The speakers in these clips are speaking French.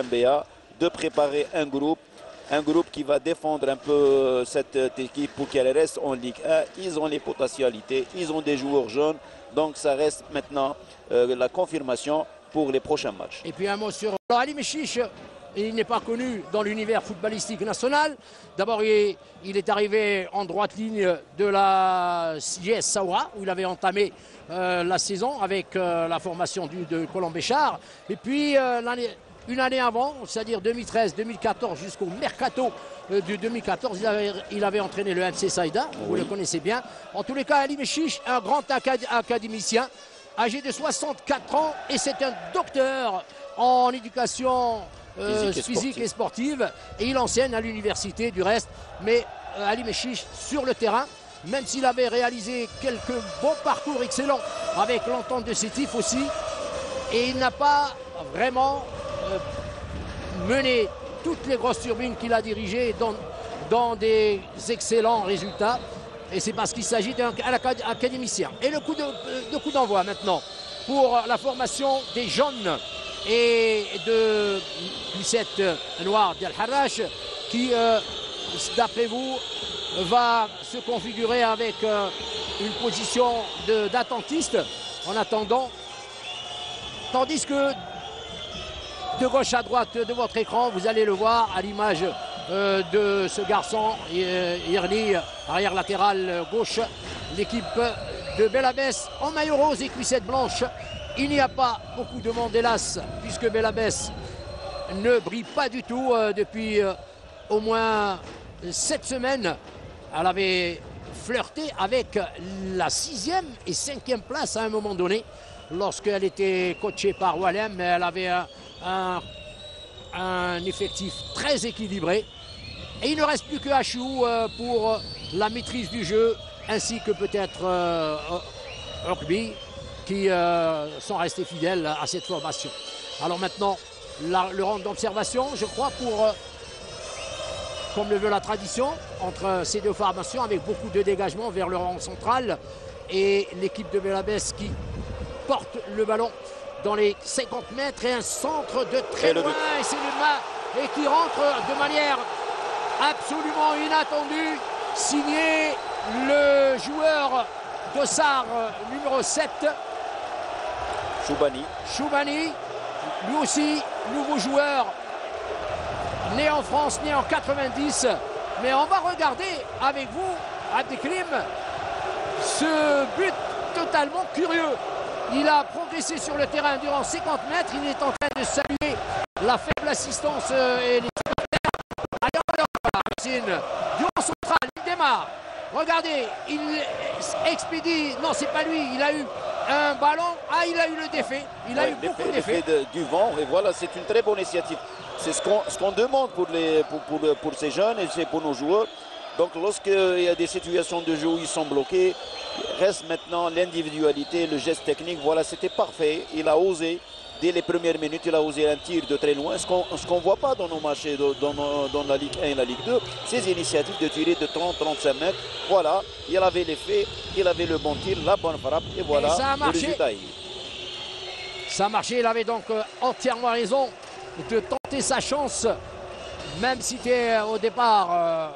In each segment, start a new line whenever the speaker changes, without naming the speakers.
MBA de préparer un groupe qui va défendre un peu cette équipe pour qu'elle reste en Ligue 1. Ils ont les potentialités, ils ont des joueurs jeunes, donc ça reste maintenant la confirmation pour les prochains matchs.
Et puis un mot sur Ali Mechiche. Il n'est pas connu dans l'univers footballistique national. D'abord, il est arrivé en droite ligne de la JS Saoura, où il avait entamé la saison avec la formation de Colomb Béchard. Et puis, une année avant, c'est-à-dire 2013-2014 jusqu'au mercato de 2014, il avait entraîné le MC Saïda, vous le connaissez bien. En tous les cas, Ali Mechiche, un grand académicien, âgé de 64 ans, et c'est un docteur en éducation physique et sportive, et il enseigne à l'université du reste. Mais Ali Mechiche sur le terrain, même s'il avait réalisé quelques bons parcours excellents avec l'entente de Sétif aussi, et il n'a pas vraiment mené toutes les grosses turbines qu'il a dirigées dans des excellents résultats, et c'est parce qu'il s'agit d'un académicien. Et le coup d'envoi maintenant pour la formation des jeunes et du 7 noir d'Al Harrach, qui d'après vous va se configurer avec une position d'attentiste en attendant, tandis que de gauche à droite de votre écran, vous allez le voir à l'image de ce garçon Yerli, arrière latéral gauche, l'équipe de Belabès en maillot rose et cuissette blanche. Il n'y a pas beaucoup de monde, hélas, puisque Belabès ne brille pas du tout depuis au moins 7 semaines. Elle avait flirté avec la 6e et 5e place à un moment donné, lorsqu'elle était coachée par Walem. Elle avait un effectif très équilibré. Et il ne reste plus que Hachou pour la maîtrise du jeu, ainsi que peut-être Urbi, qui sont restés fidèles à cette formation. Alors maintenant, le rang d'observation, je crois, comme le veut la tradition, entre ces deux formations, avec beaucoup de dégagement vers le rang central, et l'équipe de Belabès qui porte le ballon dans les 50 mètres, et un centre de très loin, et c'est le mas, et qui rentre de manière absolument inattendue, signé le joueur d'Ossard numéro 7, Choubani, lui aussi nouveau joueur, né en France, né en 90. Mais on va regarder avec vous, Abdelkrim, ce but totalement curieux. Il a progressé sur le terrain durant 50 mètres, il est en train de saluer la faible assistance et les du rang central, il démarre. Regardez, il expédie, non c'est pas lui, il a eu un ballon, il a eu le défait, il a eu beaucoup d'effets.
Du vent, et voilà, c'est une très bonne initiative. C'est ce qu'on demande pour ces jeunes et c'est pour nos joueurs. Donc lorsqu'il y a des situations de jeu où ils sont bloqués, reste maintenant l'individualité, le geste technique. Voilà, c'était parfait, il a osé. Dès les premières minutes, il a osé un tir de très loin. Ce qu'on ne voit pas dans nos matchs, dans la Ligue 1 et la Ligue 2, ces initiatives de tirer de 30-35 mètres. Voilà, il avait l'effet, il avait le bon tir, la bonne frappe, et voilà,
et ça a marché.
Le résultat.
Ça a marché, il avait donc entièrement raison de tenter sa chance, même si c'était au départ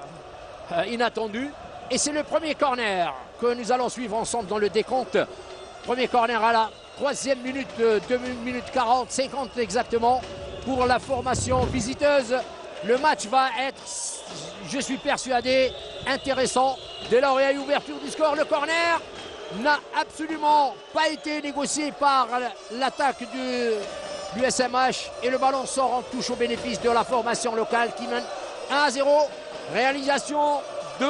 inattendu. Et c'est le premier corner que nous allons suivre ensemble dans le décompte. Premier corner à la 3e minute, 2 minutes 40, 50 exactement, pour la formation visiteuse. Le match va être, je suis persuadé, intéressant. Dès lors, il y a eu ouverture du score. Le corner n'a absolument pas été négocié par l'attaque du SMH. Et le ballon sort en touche au bénéfice de la formation locale qui mène 1-0. Réalisation de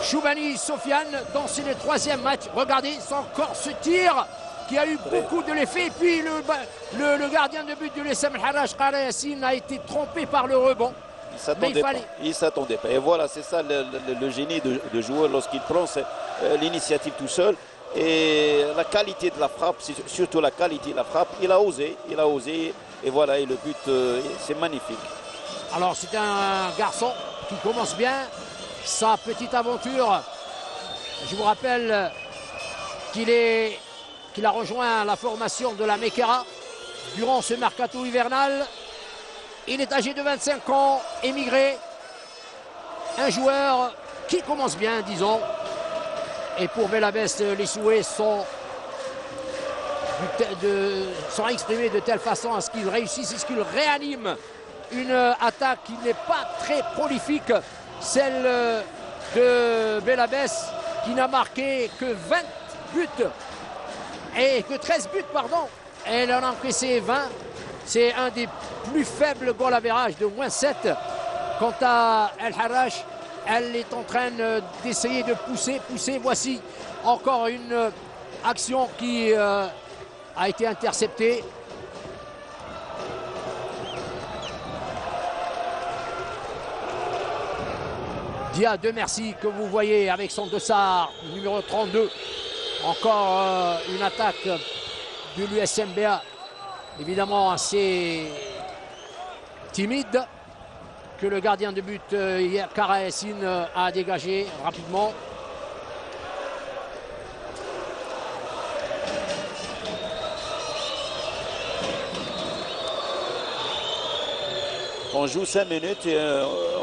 Choubani Sofiane dans le 3e match. Regardez, c'est encore ce tir qui a eu beaucoup de l'effet. Et puis le gardien de but de l'SM Harrach, Qara Yassine, a été trompé par le rebond.
Il ne s'attendait pas. Et voilà, c'est ça le génie de joueur lorsqu'il prend l'initiative tout seul. Et la qualité de la frappe, surtout la qualité de la frappe, il a osé. Et voilà, et le but, c'est magnifique.
Alors c'est un garçon qui commence bien sa petite aventure. Je vous rappelle qu'il a rejoint la formation de la Mekera durant ce mercato hivernal. Il est âgé de 25 ans, émigré. Un joueur qui commence bien, disons. Et pour Belabès, les souhaits sont exprimés de telle façon à ce qu'il réussisse, à ce qu'il réanime une attaque qui n'est pas très prolifique, celle de Belabès, qui n'a marqué que 20 buts, et que 13 buts, pardon. Elle en a encaissé 20. C'est un des plus faibles goal average, de moins 7. Quant à El Harrach, elle est en train d'essayer de pousser. Voici encore une action qui a été interceptée. Dia de Merci que vous voyez avec son dossard numéro 32. Encore une attaque de l'USMBA, évidemment assez timide, que le gardien de but hier, Kara Yassine, a dégagé rapidement.
On joue 5 minutes et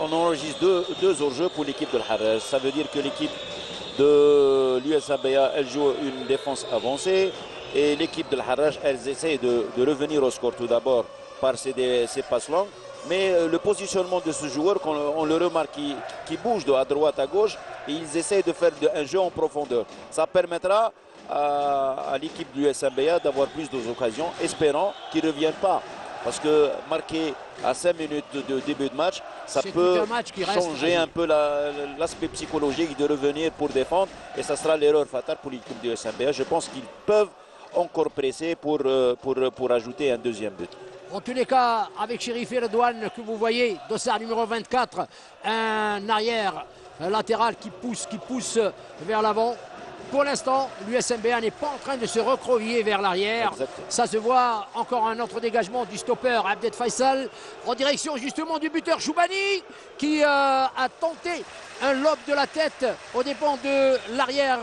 on enregistre deux hors-jeu pour l'équipe de l'Harrach. Ça veut dire que l'équipe de l'USMBA, elle joue une défense avancée. Et l'équipe de l'Harrach, elles essayent de revenir au score tout d'abord par ces passes longues. Mais le positionnement de ce joueur, on le remarque, qui bouge à droite, à gauche, et ils essayent de faire un jeu en profondeur. Ça permettra à l'équipe de l'USMBA d'avoir plus d'occasions, espérant qu'ils ne reviennent pas. Parce que marquer à 5 minutes de début de match, ça peut changer un peu l'aspect psychologique de revenir pour défendre. Et ça sera l'erreur fatale pour l'équipe de l'USMBA. Je pense qu'ils peuvent encore presser pour ajouter un deuxième but.
En tous les cas, avec Chérifi Redouane que vous voyez, dossard numéro 24, un arrière latéral qui pousse vers l'avant. Pour l'instant, l'USMBA n'est pas en train de se recroqueviller vers l'arrière. Ça se voit. Encore un autre dégagement du stopper Abdel Faisal en direction justement du buteur Choubani, qui a tenté un lob de la tête aux dépens de l'arrière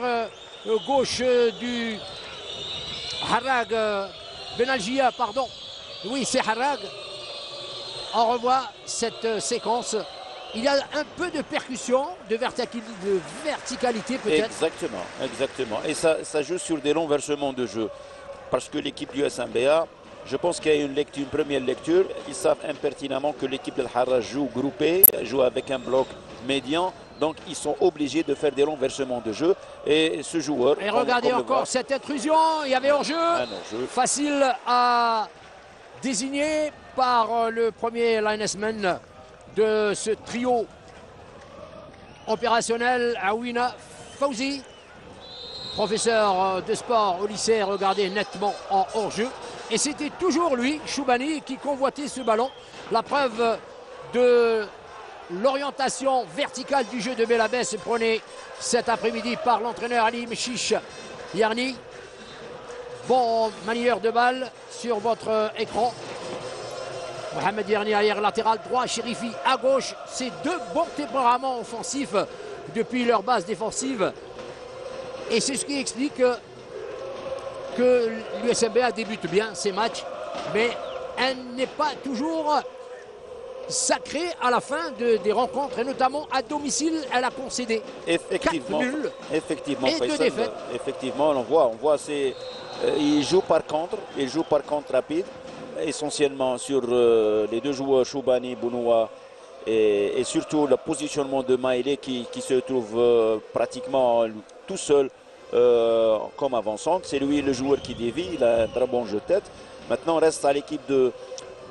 gauche du Harrag Benalgia, pardon. Oui, c'est Harrag. On revoit cette séquence. Il y a un peu de percussion, de verticalité peut-être.
Exactement. Et ça joue sur des longs versements de jeu. Parce que l'équipe du USMBA, je pense qu'il y a une première lecture. Ils savent impertinemment que l'équipe de l'Harrach joue groupée, joue avec un bloc médian. Donc ils sont obligés de faire des longs versements de jeu. Et ce joueur...
Et regardez encore cette intrusion, il y avait hors-jeu. Facile à désigner par le premier linesman de ce trio opérationnel, Awina Fauzi, professeur de sport au lycée, regardez nettement en hors-jeu. Et c'était toujours lui, Choubani, qui convoitait ce ballon. La preuve de l'orientation verticale du jeu de Belabès prônée cet après-midi par l'entraîneur Ali Meshish Yarni. Bon manieur de balle sur votre écran. Mohamed Yarni arrière latéral droit, Chérifi à gauche. Ces deux bons tempéraments offensifs depuis leur base défensive. Et c'est ce qui explique que l'USMBA débute bien ces matchs, mais elle n'est pas toujours sacrée à la fin des rencontres, et notamment à domicile, elle a concédé 4 nuls et 2 défaites.
Effectivement, on voit il joue par contre rapide, essentiellement sur les deux joueurs Choubani, Bounoua, et surtout le positionnement de Maïlé qui se trouve pratiquement tout seul comme avançant. C'est lui le joueur qui dévie, il a un très bon jeu de tête. Maintenant, reste à l'équipe de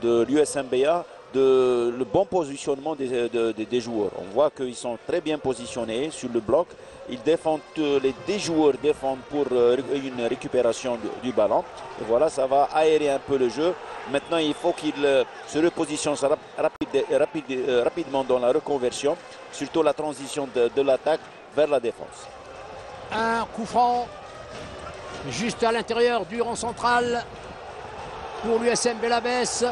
l'USMBA le bon positionnement des joueurs. On voit qu'ils sont très bien positionnés sur le bloc. Ils défendent, les 10 joueurs défendent pour une récupération du ballon. Et voilà, ça va aérer un peu le jeu. Maintenant, il faut qu'ils se repositionnent rapidement dans la reconversion, surtout la transition de l'attaque vers la défense.
Un coup franc juste à l'intérieur du rond central pour l'USM Belabès.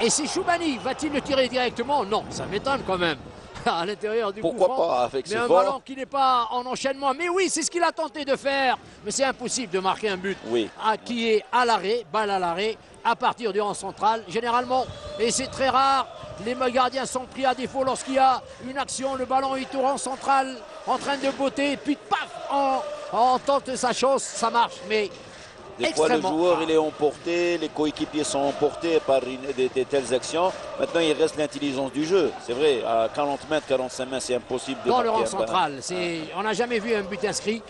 Et c'est Choubani, va-t-il le tirer directement? Non, ça m'étonne quand même. À l'intérieur du coup franc.
Pourquoi pas avec
mais un ballon qui n'est pas en enchaînement. Mais oui, c'est ce qu'il a tenté de faire. Mais c'est impossible de marquer un but qui est à l'arrêt, balle à l'arrêt. à partir du rang central. Généralement, et c'est très rare, les gardiens sont pris à défaut lorsqu'il y a une action. Le ballon est au rang central en train de botter, puis paf, on tente sa chance, ça marche. Mais
des fois, le joueur il est emporté, les coéquipiers sont emportés par de telles actions. Maintenant, il reste l'intelligence du jeu. C'est vrai, à 40 mètres, 45 mètres, c'est impossible de
dans le rang central. On n'a jamais vu un but inscrit.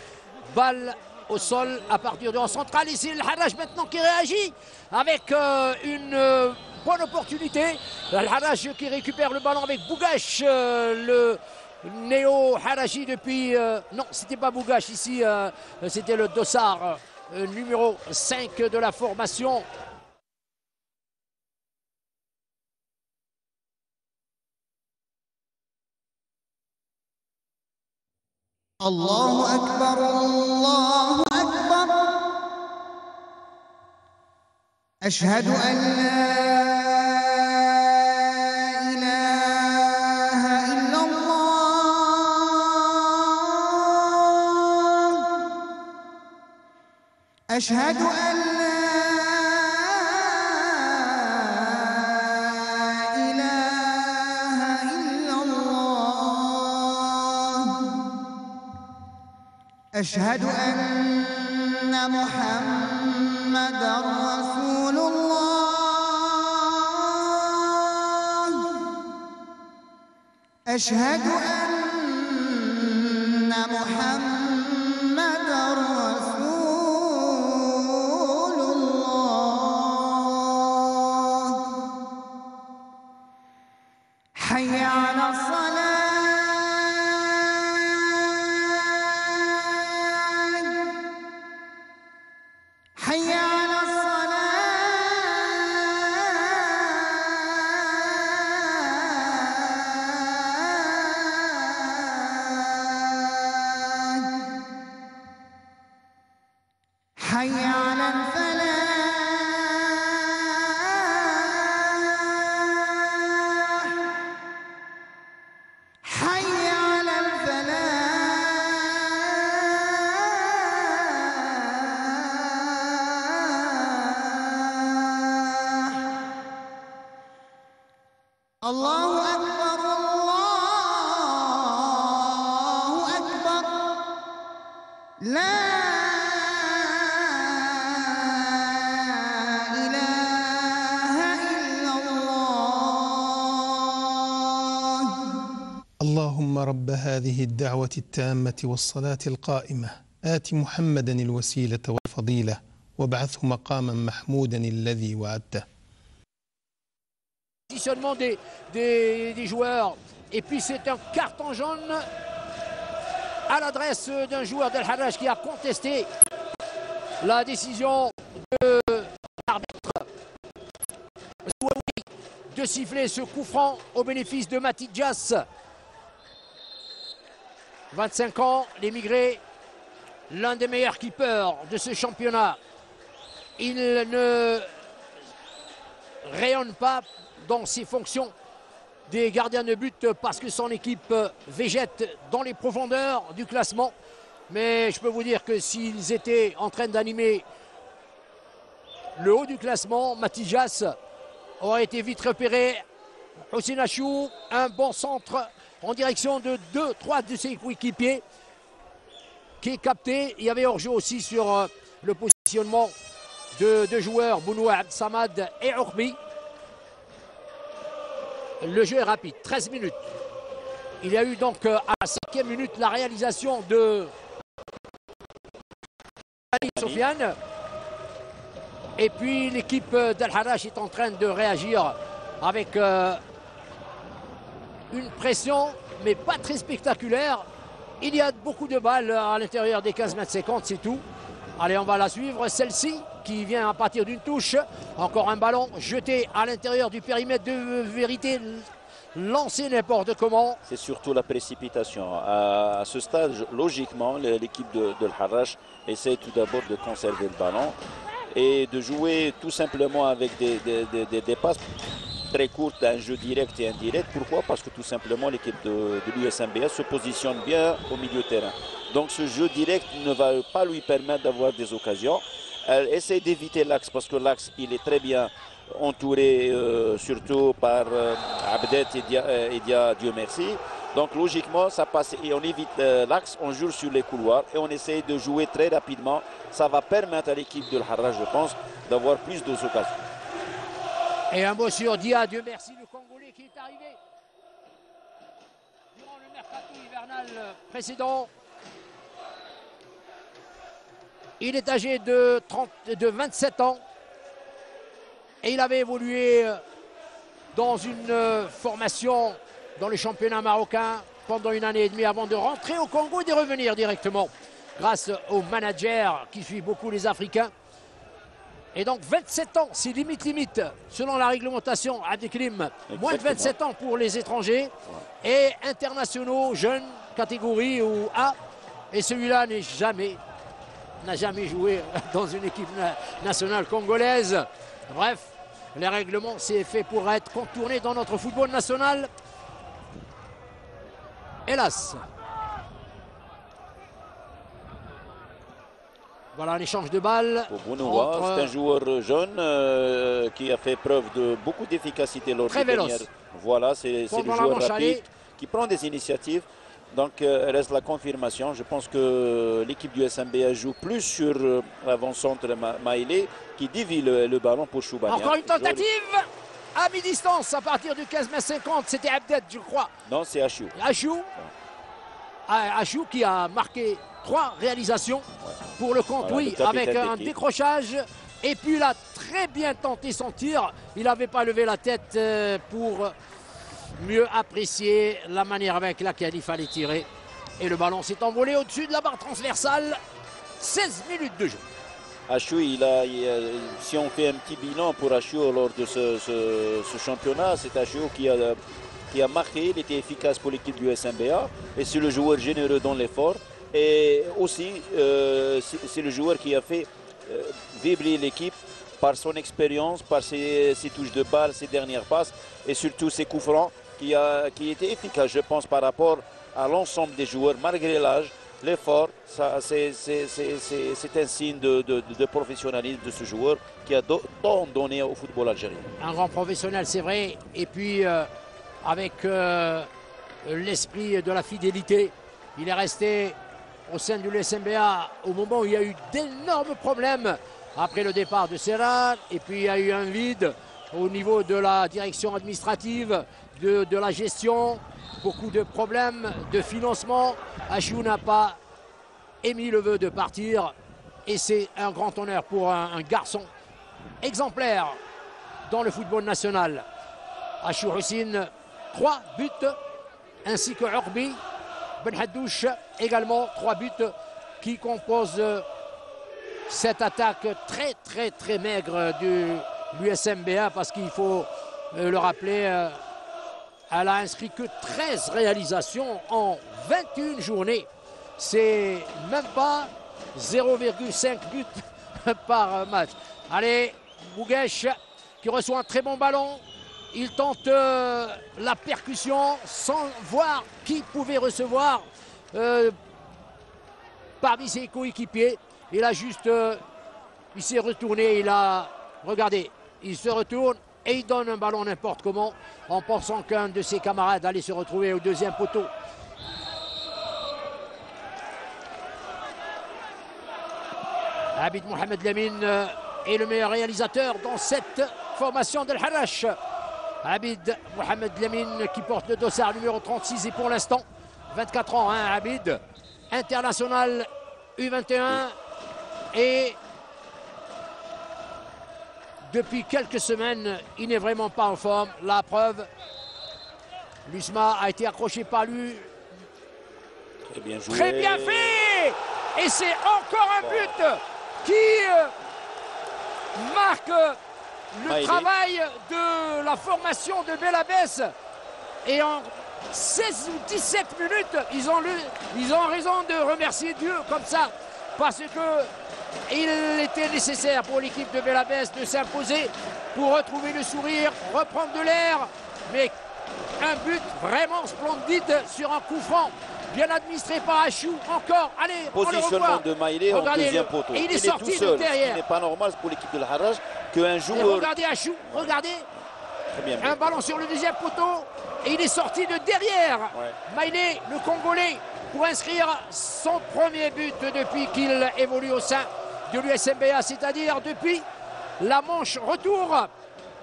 Balle au sol à partir du rang central. Et c'est le Harrach maintenant qui réagit avec une bonne opportunité. Le Harrach qui récupère le ballon avec Bougache, le néo-Harachi depuis... non, c'était pas Bougache ici, c'était le Dossard. Numéro 5 de la formation.
Allahu Akbar, Allahu Akbar. Ashhadu an la ilaha illallah. Ashhadu an أشهد أن محمدًا رسول الله. أشهد أن محمدًا رسول الله. حي على الصلاة. حي على الصلاة. حي على الفلاح. حي على الفلاح. الله أكبر، الله أكبر. لا إله إلا الله.
اللهم رب هذه الدعوة التامة والصلاة القائمة آت محمدا الوسيلة والفضيلة وابعثه مقاما محمودا الذي وعدته.
Positionnement des joueurs. Et puis c'est un carton jaune à l'adresse d'un joueur d'El Harrach qui a contesté la décision de l'arbitre de siffler ce coup franc au bénéfice de Matidjas. 25 ans, l'émigré, l'un des meilleurs keepers de ce championnat. Il ne rayonne pas dans ses fonctions des gardiens de but parce que son équipe végète dans les profondeurs du classement. Mais je peux vous dire que s'ils étaient en train d'animer le haut du classement, Matidjas aurait été vite repéré. Hossein Achou, un bon centre en direction de 2-3 de ses coéquipiers qui est capté. Il y avait hors-jeu aussi sur le positionnement de deux joueurs, Bounoua Abdsamad et Ourbi. Le jeu est rapide, 13 minutes. Il y a eu donc à la 5e minute la réalisation de Sofiane. Et puis l'équipe d'El Harrach est en train de réagir avec une pression, mais pas très spectaculaire. Il y a beaucoup de balles à l'intérieur des 15 mètres 50, c'est tout. Allez, on va la suivre, celle-ci qui vient à partir d'une touche. Encore un ballon jeté à l'intérieur du périmètre de vérité, lancé n'importe comment.
C'est surtout la précipitation. À ce stade, logiquement, l'équipe de Al Harrach essaie tout d'abord de conserver le ballon et de jouer tout simplement avec des passes très courtes, un jeu direct et indirect. Pourquoi? Parce que tout simplement l'équipe de l'USMBS se positionne bien au milieu de terrain. Donc ce jeu direct ne va pas lui permettre d'avoir des occasions. Elle essaie d'éviter l'axe parce que l'axe il est très bien entouré surtout par Abdet et Dia Dieu merci. Donc logiquement ça passe et on évite l'axe, on joue sur les couloirs et on essaie de jouer très rapidement. Ça va permettre à l'équipe de l'Harrach, je pense, d'avoir plus d'occasions.
Et un mot sur Dia Dieu merci, le Congolais qui est arrivé durant le mercato hivernal précédent. Il est âgé de 27 ans et il avait évolué dans une formation dans le championnat marocain pendant une année et demie avant de rentrer au Congo et de revenir directement grâce au manager qui suit beaucoup les Africains. Et donc 27 ans, c'est limite, selon la réglementation à Déclim, moins de 27 ans pour les étrangers et internationaux, jeunes, catégorie ou A. Et celui-là n'a jamais joué dans une équipe nationale congolaise. Bref, les règlements, c'est fait pour être contournés dans notre football national. Hélas. Voilà un échange de balles.
Entre... C'est un joueur jeune qui a fait preuve de beaucoup d'efficacité lors des dernières. Voilà, c'est le joueur rapide qui prend des initiatives. Donc, reste la confirmation. Je pense que l'équipe du SMBA joue plus sur l'avant-centre Maïlé qui dévie le ballon pour Choubania.
Encore une tentative à mi-distance à partir du 15-50. C'était Abdet, je crois.
Non, c'est Achiou.
Achiou qui a marqué 3 réalisations pour le compte, voilà, avec un décrochage. Et puis il a très bien tenté son tir. Il n'avait pas levé la tête pour mieux apprécier la manière avec laquelle il fallait tirer. Et le ballon s'est envolé au-dessus de la barre transversale. 16 minutes de jeu.
Achiou, si on fait un petit bilan pour Achiou lors de ce championnat, c'est Achiou qui a marqué, il était efficace pour l'équipe du SMBA. Et c'est le joueur généreux dans l'effort. Et aussi, c'est le joueur qui a fait vibrer l'équipe par son expérience, par ses touches de balle, ses dernières passes et surtout ses coups francs qui étaient efficaces, je pense, par rapport à l'ensemble des joueurs, malgré l'âge, l'effort. C'est un signe de professionnalisme de ce joueur qui a tant donné au football algérien.
Un grand professionnel, c'est vrai, et puis avec l'esprit de la fidélité, il est resté au sein du SMBA au moment où il y a eu d'énormes problèmes après le départ de Serra, et puis il y a eu un vide au niveau de la direction administrative, de la gestion, beaucoup de problèmes de financement. Achiou n'a pas émis le vœu de partir et c'est un grand honneur pour un garçon exemplaire dans le football national. Achiou Hussein, 3 buts, ainsi que Urbi Ben Haddouche, également 3 buts qui composent cette attaque très maigre du l'USMBA, parce qu'il faut le rappeler, elle a inscrit que 13 réalisations en 21 journées. C'est même pas 0,5 buts par match. Allez, Bouguesh qui reçoit un très bon ballon. Il tente la percussion sans voir qui pouvait recevoir parmi ses coéquipiers. Il a juste, il s'est retourné, regardez, il se retourne et il donne un ballon n'importe comment en pensant qu'un de ses camarades allait se retrouver au deuxième poteau. Abid Mohamed Lamine est le meilleur réalisateur dans cette formation de l'Harrach. Abid Mohamed Lamine qui porte le dossard numéro 36 et pour l'instant 24 ans, hein, Abid, international U21 et depuis quelques semaines il n'est vraiment pas en forme. La preuve, l'USMA a été accroché par lui.
Très bien joué.
Très bien fait. Et c'est encore un but qui marque le travail de la formation de Belabès. Et en 16 ou 17 minutes, ils ont raison de remercier Dieu comme ça. Parce que il était nécessaire pour l'équipe de Belabès de s'imposer pour retrouver le sourire, reprendre de l'air. Mais un but vraiment splendide sur un coup franc bien administré par Achou. Encore, allez, on le
Positionnement
revoit.
de Maïlé en
Regardez-le.
deuxième poteau.
Et il est
tout
sorti de
seul.
derrière.
Ce n'est pas normal pour l'équipe de l'Harrach qu'un
Et
joueur...
regardez Achou, regardez.
Très bien.
Un ballon sur le deuxième poteau. Et il est sorti de derrière.
Ouais.
Maïlé, le Congolais, pour inscrire son premier but depuis qu'il évolue au sein de l'USMBA, c'est-à-dire depuis la manche retour.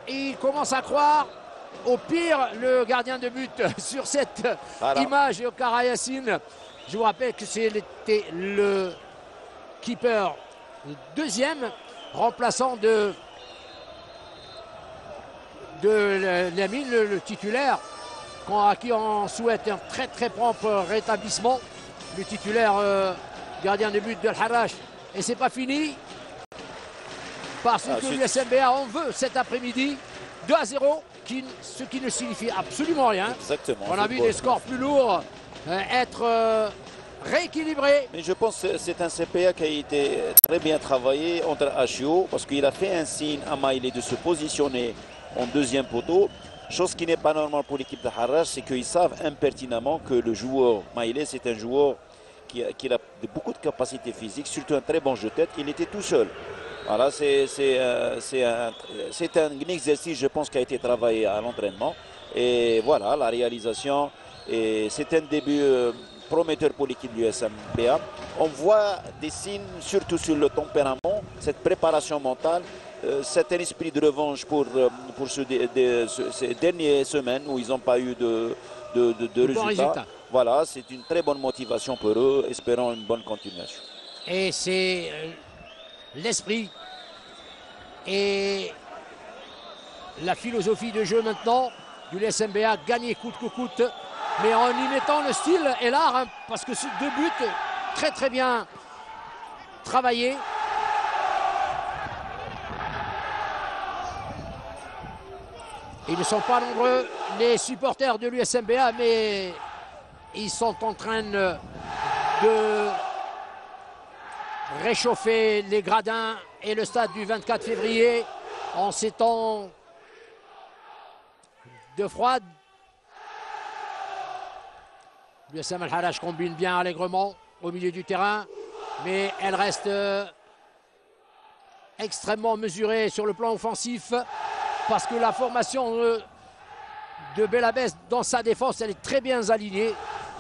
Et il commence à croire au pire le gardien de but sur cette
Voilà.
image, Okara Yassine. Je vous rappelle que c'était le keeper deuxième remplaçant de Lamine, le titulaire, à qui on souhaite un très très prompt rétablissement. Le titulaire gardien de but de l'Harrach. Et c'est pas fini parce que l'USMBA en veut cet après-midi 2-0, ce qui ne signifie absolument rien.
Exactement.
On a vu des scores plus lourds être rééquilibrés.
Mais je pense que c'est un CPA qui a été très bien travaillé entre Achio parce qu'il a fait un signe à Maïlé de se positionner en deuxième poteau. Chose qui n'est pas normale pour l'équipe de Harrach, c'est qu'ils savent impertinemment que le joueur Maïlé, c'est un joueur qui a beaucoup de capacités physiques, surtout un très bon jeu de tête. Il était tout seul. Voilà, c'est un exercice, je pense, qui a été travaillé à l'entraînement. Et voilà, la réalisation. Et c'est un début prometteur pour l'équipe du USMBA. On voit des signes, surtout sur le tempérament, cette préparation mentale, cet esprit de revanche pour ces dernières semaines où ils n'ont pas eu de résultats. Voilà, c'est une très bonne motivation pour eux, espérant une bonne continuation.
Et c'est l'esprit et la philosophie de jeu maintenant du SMBA, gagner coûte que coûte, mais en y mettant le style et l'art, hein, parce que c'est deux buts très très bien travaillés. Ils ne sont pas nombreux, les supporters de l'USMBA, mais ils sont en train de réchauffer les gradins et le stade du 24 février en ces temps de froide. L'USM Al-Harrach combine bien allègrement au milieu du terrain, mais elle reste extrêmement mesurée sur le plan offensif parce que la formation de Belabès dans sa défense, elle est très bien alignée.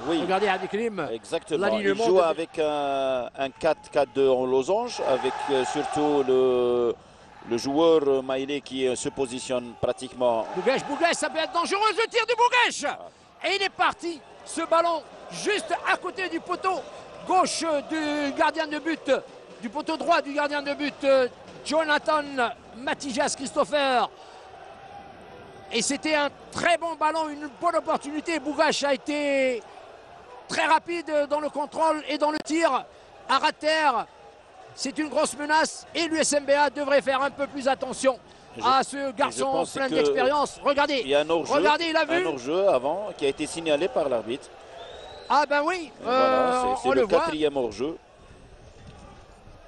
Oui,
regardez Abdelkrim.
Exactement. Il joue avec un 4-4-2 en losange, avec surtout le joueur Maïlé qui se positionne pratiquement.
Bougèche, ça peut être dangereux, le tir de Bougèche. Et il est parti. Ce ballon juste à côté du poteau gauche du gardien de but, du poteau droit du gardien de but, Jonathan Matijas Christopher. Et c'était un très bon ballon, une bonne opportunité. Bougèche a été très rapide dans le contrôle et dans le tir à ras de terre. C'est une grosse menace et l'USMBA devrait faire un peu plus attention à ce garçon plein d'expérience. Regardez,
il y a un hors-jeu,
regardez, il a vu.
Un hors-jeu avant qui a été signalé par l'arbitre.
Ah ben oui,
voilà, c'est le quatrième hors-jeu.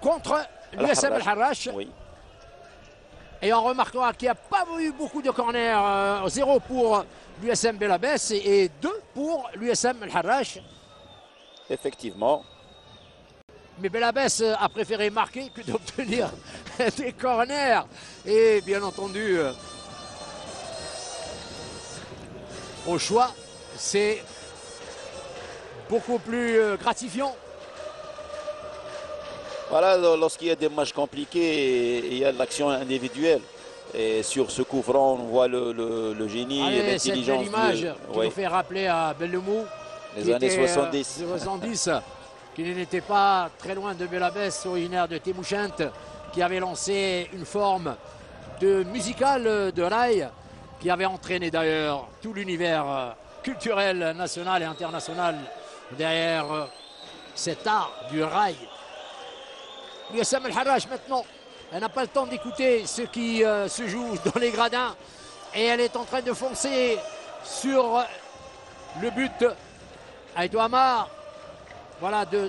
Contre l'USM Al-Harrach.
Oui.
Et on remarquera qu'il n'y a pas eu beaucoup de corners. 0 pour l'USM Belabès et 2 pour l'USM Al-Harrach.
Effectivement.
Mais Belabès a préféré marquer que d'obtenir des corners. Et bien entendu, au choix, c'est beaucoup plus gratifiant.
Voilà, lorsqu'il y a des matchs compliqués, il y a l'action individuelle. Et sur ce coup franc, on voit le génie et l'intelligence.
Cette belle image qui nous fait rappeler à Bellemou.
Les années 70.
70, qui n'était pas très loin de Belabès, originaire de Témouchent, qui avait lancé une forme de musicale de rail, qui avait entraîné d'ailleurs tout l'univers culturel national et international derrière cet art du rail. l'USM Al-Harrach maintenant, elle n'a pas le temps d'écouter ce qui se joue dans les gradins et elle est en train de foncer sur le but. Aïdou Amar, voilà de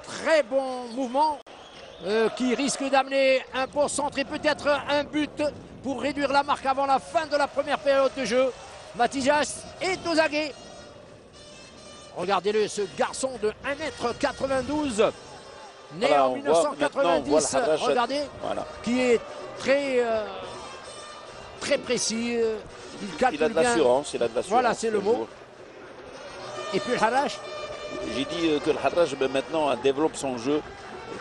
très bons mouvements qui risquent d'amener un bon centre et peut-être un but pour réduire la marque avant la fin de la première période de jeu. Matijas et Tozagué. Regardez-le, ce garçon de 1,92 m, né
Voilà,
en
on voit
1990,
le Harrach,
regardez,
voilà.
qui est très, très précis. Il calcule
Il a de
bien.
l'assurance, il a de l'assurance.
Voilà, c'est le mot.
joueur.
Et puis le Harrach,
J'ai dit que le Harrach maintenant développe son jeu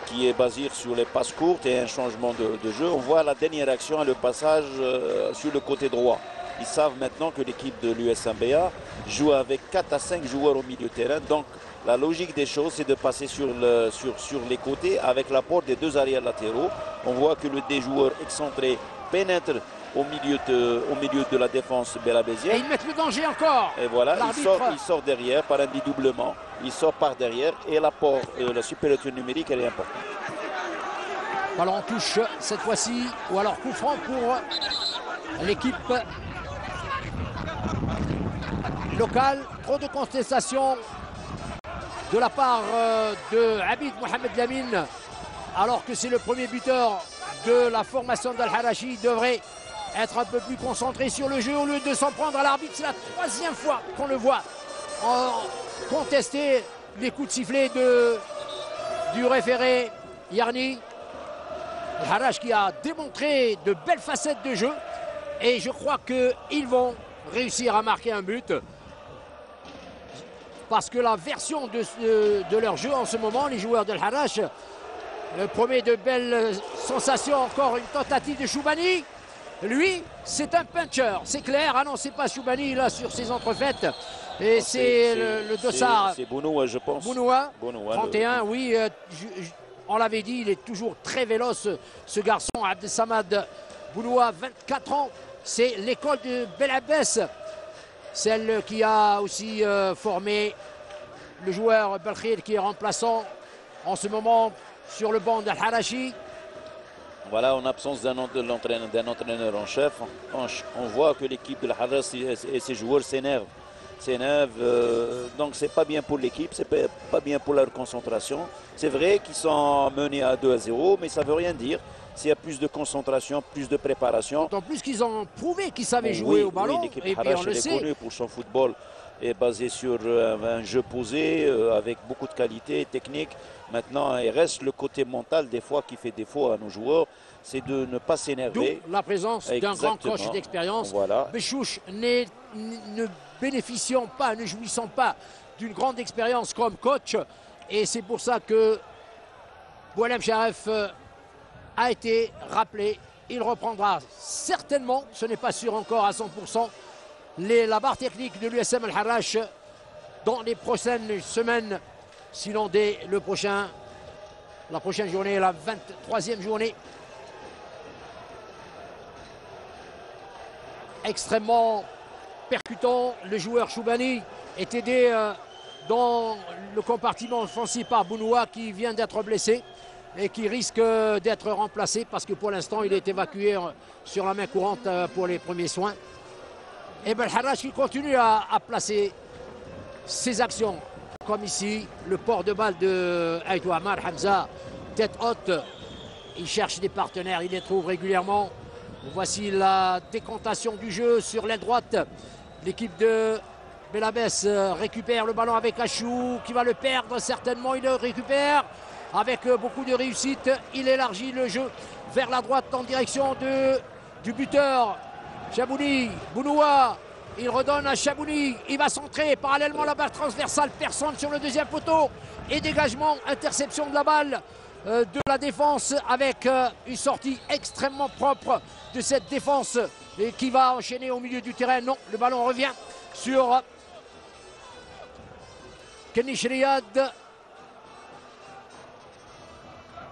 qui est basé sur les passes courtes et un changement de jeu. On voit la dernière action, le passage sur le côté droit. Ils savent maintenant que l'équipe de l'USMBA joue avec 4 à 5 joueurs au milieu de terrain. Donc la logique des choses, c'est de passer sur les côtés avec l'apport des 2 arrières latéraux. On voit que des joueurs excentrés pénètrent au milieu de la défense
et
belabésienne.
ils mettent le danger encore.
Et voilà,
L'arbitre.
il sort derrière par un dédoublement. Il sort par derrière et l'apport, la supériorité numérique, elle est importante.
Ballon en touche cette fois-ci, ou alors coup franc pour l'équipe locale. Trop de contestation de la part de Abid Mohamed Lamine, alors que c'est le premier buteur de la formation d'Al-Harachi. Il devrait être un peu plus concentré sur le jeu au lieu de s'en prendre à l'arbitre. C'est la 3e fois qu'on le voit contester les coups de sifflet du référé Yarni. Al-Harachi qui a démontré de belles facettes de jeu, et je crois qu'ils vont réussir à marquer un but, parce que la version de leur jeu en ce moment, les joueurs de Al-Harachi, promet de belles sensations. Encore une tentative de Choubani. Lui, c'est un puncher, c'est clair. Ah non, c'est pas Choubani là sur ses entrefaites. Et c'est le dossard.
C'est Bounoua, je pense.
Bounoua,
Bounoua,
31, oui. On l'avait dit, il est toujours très véloce, ce garçon, Abdelsamad Bounoua, 24 ans. C'est l'école de Belabès, celle qui a aussi formé le joueur Belkhir, qui est remplaçant en ce moment sur le banc d'Al-Harachi.
Voilà, en absence d'un entraîneur en chef, on voit que l'équipe de l'Al-Harachi et ses joueurs s'énervent. Donc c'est pas bien pour l'équipe, c'est pas bien pour leur concentration. C'est vrai qu'ils sont menés à 2-0, mais ça veut rien dire. S'il y a plus de concentration, plus de préparation.
D'autant plus qu'ils ont prouvé qu'ils savaient jouer au ballon.
L'équipe
Et puis on le
est
sait.
connue pour son football, est basé sur un jeu posé avec beaucoup de qualité technique. Maintenant, il reste le côté mental des fois qui fait défaut à nos joueurs, c'est de ne pas s'énerver.
D'où la présence d'un grand coach d'expérience.
Voilà.
Béchouch, ne bénéficiant pas, ne jouissant pas d'une grande expérience comme coach. Et c'est pour ça que Boualem Sharef a été rappelé. Il reprendra certainement, ce n'est pas sûr encore à 100%, la barre technique de l'USM Al-Harachi dans les prochaines semaines, sinon dès la prochaine journée, la 23e journée. Extrêmement percutant, le joueur Choubani est aidé dans le compartiment offensif par Bounoua, qui vient d'être blessé et qui risque d'être remplacé parce que pour l'instant il est évacué sur la main courante pour les premiers soins. Et ben Al-Harachi continue à placer ses actions, comme ici le port de balle de Aïtou Amar Hamza, tête haute. Il cherche des partenaires, il les trouve régulièrement. Voici la décantation du jeu sur l'aile droite. L'équipe de Belabès récupère le ballon avec Achou, qui va le perdre certainement. Il le récupère avec beaucoup de réussite. Il élargit le jeu vers la droite en direction du buteur Chabouni. Bounoua, il redonne à Chabouni. Il va centrer parallèlement la barre transversale. Personne sur le deuxième poteau. Et dégagement, interception de la balle de la défense, avec une sortie extrêmement propre de cette défense et qui va enchaîner au milieu du terrain. Non, le ballon revient sur Kenish Riyad.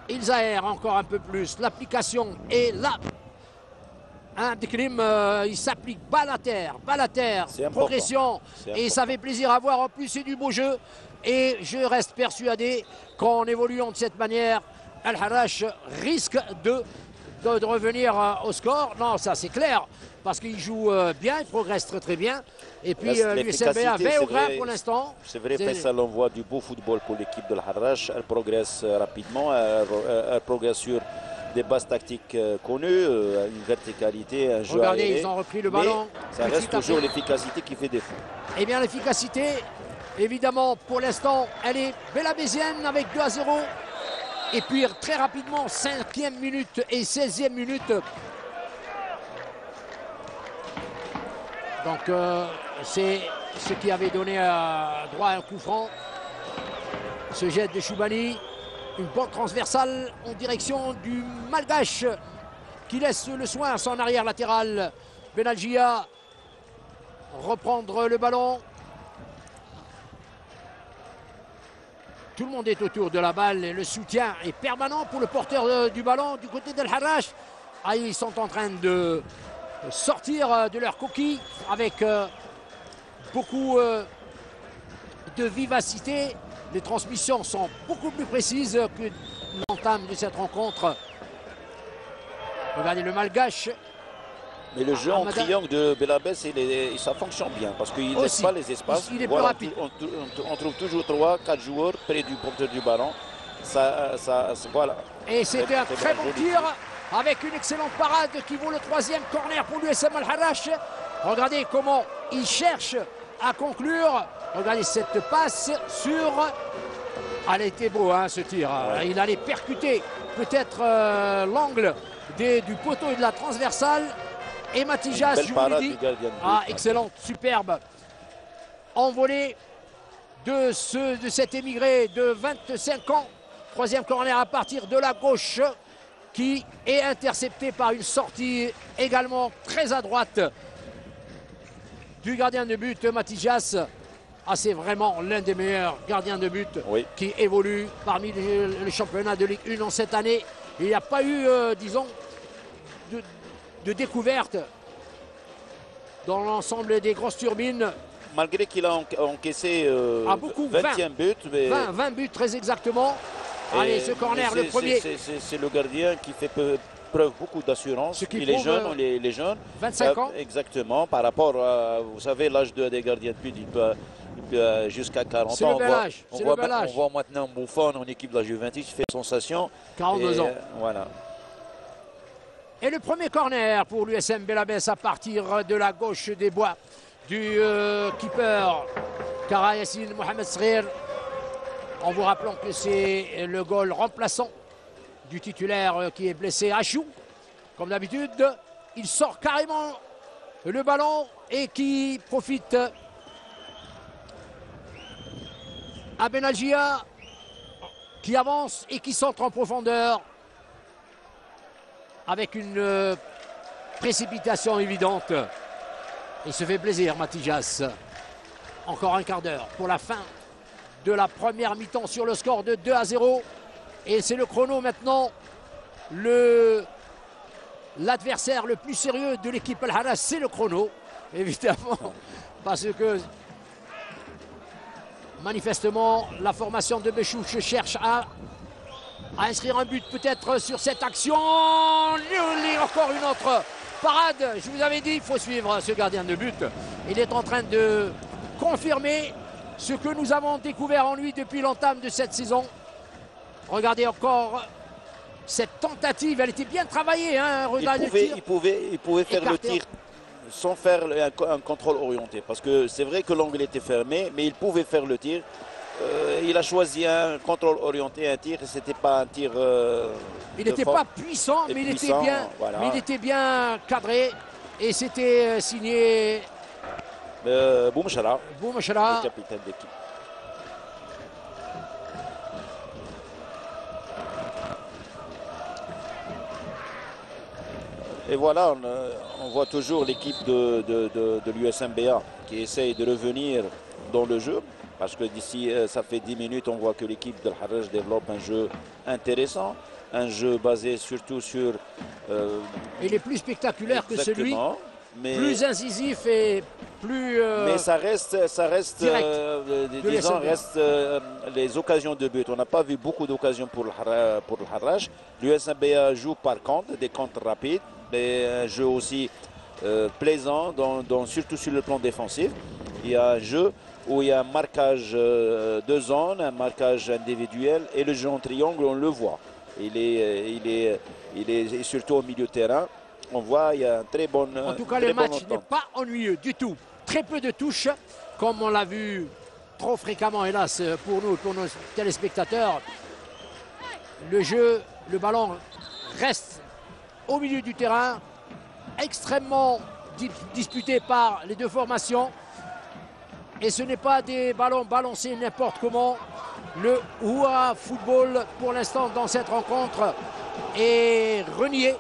Ils aèrent encore un peu plus. L'application est là. Abdelkrim, il s'applique balle à terre, progression. Et ça fait plaisir à voir. En plus, c'est du beau jeu. Et je reste persuadé qu'en évoluant de cette manière, Al-Harachi risque de revenir au score. Non, ça c'est clair, parce qu'il joue bien, il progresse très bien. Et puis l'USMBA va au grain pour l'instant.
C'est vrai, Faisal, on voit du beau football pour l'équipe de l'Al-Harachi. Elle progresse rapidement, elle progresse sur des bases tactiques connues, une verticalité, un jeu
Regardez,
aéré.
ils ont repris le ballon.
Mais ça reste toujours l'efficacité qui fait défaut.
Eh bien, l'efficacité Évidemment, pour l'instant, elle est bélabésienne avec 2-0. Et puis très rapidement, 5e minute et 16e minute. Donc c'est ce qui avait donné droit à un coup franc. Ce jet de Choubani. Une bonne transversale en direction du Malgache qui laisse le soin à son arrière latéral. Benalgia reprendre le ballon. Tout le monde est autour de la balle et le soutien est permanent pour le porteur du ballon du côté d'El Harrach. Ah, ils sont en train de sortir de leur coquille avec beaucoup de vivacité. Les transmissions sont beaucoup plus précises que l'entame de cette rencontre. Regardez le Malgache.
Mais le jeu en triangle de Belabès, ça fonctionne bien parce qu'il ne laisse pas les espaces.
Il est plus rapide.
On trouve toujours 3-4 joueurs près du porteur du ballon. Voilà.
Et c'était un très bon tir avec une excellente parade qui vaut le 3e corner pour l'USM Al Harrach. Regardez comment il cherche à conclure. Regardez cette passe sur... Elle était beau hein, ce tir. Ouais. Il allait percuter peut-être l'angle du poteau et de la transversale. Et Matijas, je vous le dis, excellente, superbe. Envolée de cet émigré de 25 ans. 3e corner à partir de la gauche qui est intercepté par une sortie également très à droite du gardien de but Matijas. Ah, c'est vraiment l'un des meilleurs gardiens de but qui évolue parmi les championnats de Ligue 1 en cette année. Il n'y a pas eu, disons, de découverte dans l'ensemble des grosses turbines.
Malgré qu'il a encaissé
beaucoup,
20e but. Mais...
20 buts très exactement. Allez, ce corner, le premier.
C'est le gardien qui fait preuve beaucoup d'assurance. Il est jeune, les jeunes.
25 ans.
Exactement, par rapport à, vous savez, l'âge des gardiens de but, il peut jusqu'à 40 ans.
C'est le bel âge.
On voit maintenant Buffon en équipe de la Juventus, il fait sensation.
42 ans.
Voilà.
Et le premier corner pour l'USM Belabès à partir de la gauche des bois du keeper Kara Yassine Mohamed Srir. En vous rappelant que c'est le goal remplaçant du titulaire qui est blessé Achou. Comme d'habitude, il sort carrément le ballon et qui profite à Benalgia qui avance et qui centre en profondeur avec une précipitation évidente. Il se fait plaisir, Matijas. Encore un quart d'heure pour la fin de la première mi-temps sur le score de 2-0. Et c'est le chrono maintenant. L'adversaire le plus sérieux de l'équipe Al Harrach, c'est le chrono, évidemment. Parce que manifestement, la formation de Béchouche cherche à inscrire un but peut-être sur cette action. Encore une autre parade. Je vous avais dit, il faut suivre ce gardien de but. Il est en train de confirmer ce que nous avons découvert en lui depuis l'entame de cette saison. Regardez encore cette tentative, elle était bien travaillée. Hein,
il pouvait faire le tir sans faire un contrôle orienté. Parce que c'est vrai que l'angle était fermé, mais il pouvait faire le tir. Il a choisi un contrôle orienté, un tir, c'était pas un tir.
Il n'était pas puissant, mais il était bien cadré. Et c'était signé
Boumchara,
le
capitaine d'équipe. Et voilà, on voit toujours l'équipe de l'USMBA qui essaye de revenir dans le jeu. Parce que d'ici, ça fait 10 minutes, on voit que l'équipe de Harrach développe un jeu intéressant. Un jeu basé surtout sur...
il est plus spectaculaire que celui,
mais,
plus incisif et plus...
mais ça reste disons, les occasions de but. On n'a pas vu beaucoup d'occasions pour le Harrach. L'USMBA joue par contre, des contres rapides, mais un jeu aussi plaisant, surtout sur le plan défensif. Il y a un jeu où il y a un marquage de zone, un marquage individuel, et le jeu en triangle, on le voit. Il est surtout au milieu de terrain. On voit, il y a un très bon...
En tout cas, le match n'est pas ennuyeux du tout. Très peu de touches, comme on l'a vu trop fréquemment, hélas, pour nous, pour nos téléspectateurs. Le jeu, le ballon reste au milieu du terrain, extrêmement disputé par les deux formations. Et ce n'est pas des ballons balancés n'importe comment. Le Houa Football, pour l'instant, dans cette rencontre, est renié.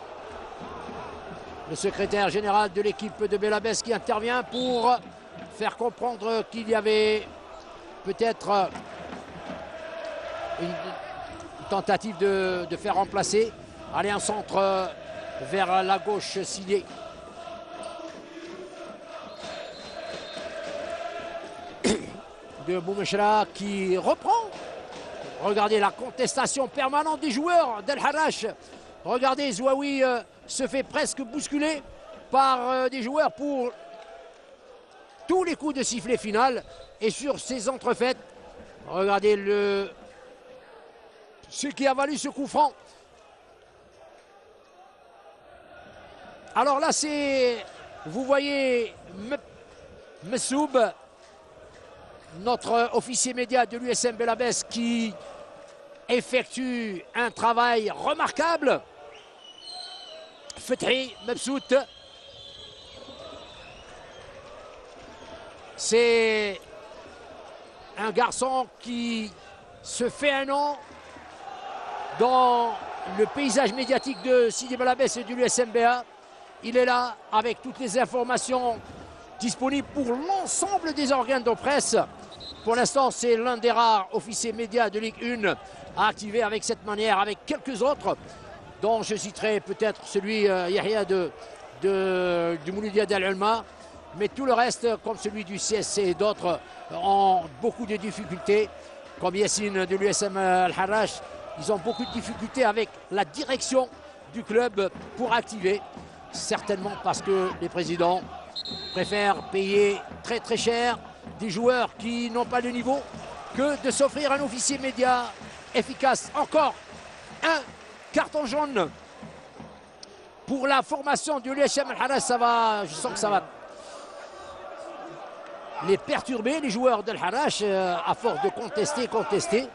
Le secrétaire général de l'équipe de Belabès qui intervient pour faire comprendre qu'il y avait peut-être une tentative de faire remplacer. Allez, un centre vers la gauche signé. De Boumeshra qui reprend. Regardez la contestation permanente des joueurs d'El Harrach. Regardez, Zouaoui se fait presque bousculer par des joueurs pour tous les coups de sifflet final. Et sur ces entrefaites, regardez ce qui a valu ce coup franc. Alors là, c'est, vous voyez, Messoub, notre officier média de l'USM Belabès, qui effectue un travail remarquable. Fethi Mebsout, c'est un garçon qui se fait un nom dans le paysage médiatique de Sidi Belabès et de l'USMBA. Il est là avec toutes les informations disponibles pour l'ensemble des organes de presse. Pour l'instant, c'est l'un des rares officiers médias de Ligue 1 à activer avec cette manière, avec quelques autres, dont je citerai peut-être celui Yahya du Mouloudia d'Al-Ulma, mais tout le reste, comme celui du CSC et d'autres, ont beaucoup de difficultés, comme Yassine de l'USM Al-Harrach. Ils ont beaucoup de difficultés avec la direction du club pour activer, certainement parce que les présidents préfèrent payer très très cher des joueurs qui n'ont pas le niveau que de s'offrir un officier média efficace. Encore un carton jaune pour la formation de l'USM Al-Harrach. Ça va, je sens que ça va les perturber, les joueurs d'Al Harrach, à force de contester.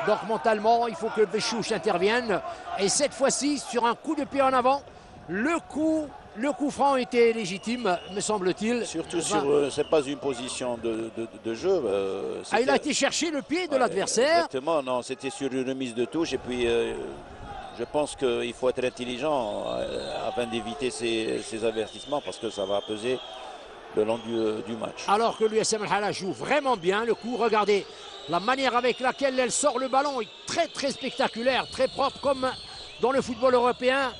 Donc mentalement, il faut que Béchouch intervienne. Et cette fois-ci, sur un coup de pied en avant, le coup franc était légitime, me semble-t-il.
Surtout sur, c'est pas une position de jeu.
Il a été chercher le pied de l'adversaire.
Exactement, non, c'était sur une remise de touche. Et puis, je pense qu'il faut être intelligent afin d'éviter ces avertissements parce que ça va peser le long du match.
Alors que l'USM Al-Harrach joue vraiment bien le coup. Regardez la manière avec laquelle elle sort le ballon est très très spectaculaire, très propre comme dans le football européen.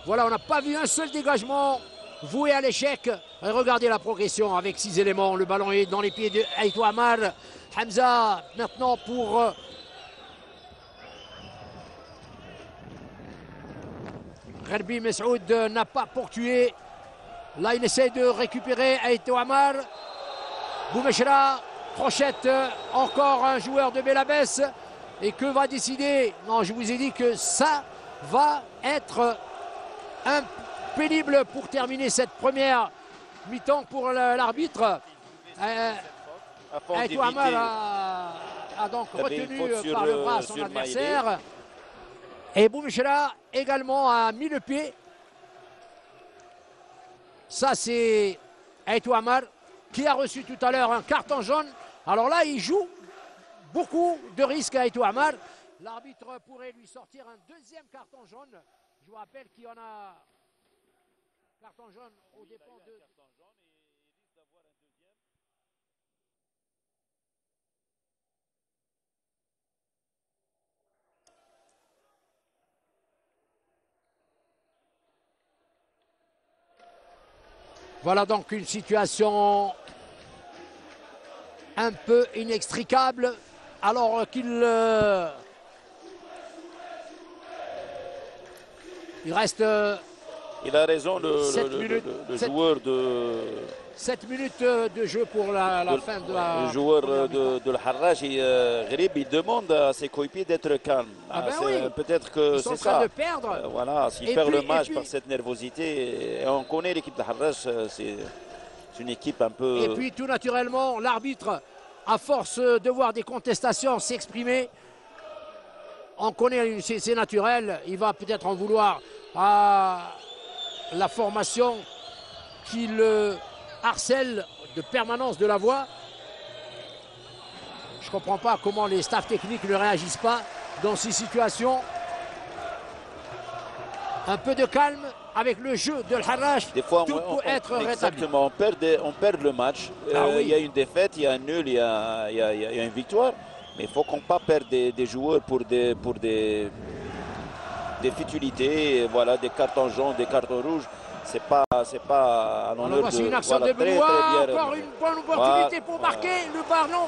Voilà, on n'a pas vu un seul dégagement voué à l'échec. Regardez la progression avec 6 éléments. Le ballon est dans les pieds de Aïtou Amar. Hamza maintenant pour Gherbi Messoud n'a pas ponctué. Là, il essaie de récupérer Aïtou Amar. Boumeshra, crochette, encore un joueur de Belabès. Et que va décider? Non, je vous ai dit que ça va être pénible pour terminer cette première mi-temps pour l'arbitre. Aïtou Amar a donc retenu par le bras son adversaire. Et Boumeshra également a mis le pied. Ça, c'est Aïtou Amar qui a reçu tout à l'heure un carton jaune. Alors là, il joue beaucoup de risques à Aïtou Amar. L'arbitre pourrait lui sortir un deuxième carton jaune. Je vous rappelle qu'il y en a carton jaune au dépend de... Voilà donc une situation un peu inextricable alors qu'il il reste...
Il a raison, le joueur de...
7 minutes de jeu pour la fin de la...
Le joueur de l'Harrach, Gherib, il demande à ses coéquipiers d'être calmes.
Oui.
Peut-être que c'est ça.
Ils sont en train de perdre.
Voilà, s'il perd le match par cette nervosité, et on connaît l'équipe de l'Harrach, c'est une équipe un peu...
Et puis tout naturellement, l'arbitre à force de voir des contestations s'exprimer, on connaît, c'est naturel, il va peut-être en vouloir à la formation qui le harcèle de permanence de la voix. Je ne comprends pas comment les staffs techniques ne réagissent pas dans ces situations. Un peu de calme avec le jeu de l'Harrach.
Des fois,
tout peut être rétabli.
Exactement, on perd le match.
Oui.
Il y a une défaite, il y a un nul, il y a une victoire. Mais il faut qu'on ne pas perdre des joueurs pour des futilités, voilà, des cartons jaunes, des cartons rouges. C'est pas à l'honneur de...
Voici une action de Benoît, encore une bonne opportunité pour marquer. Le ballon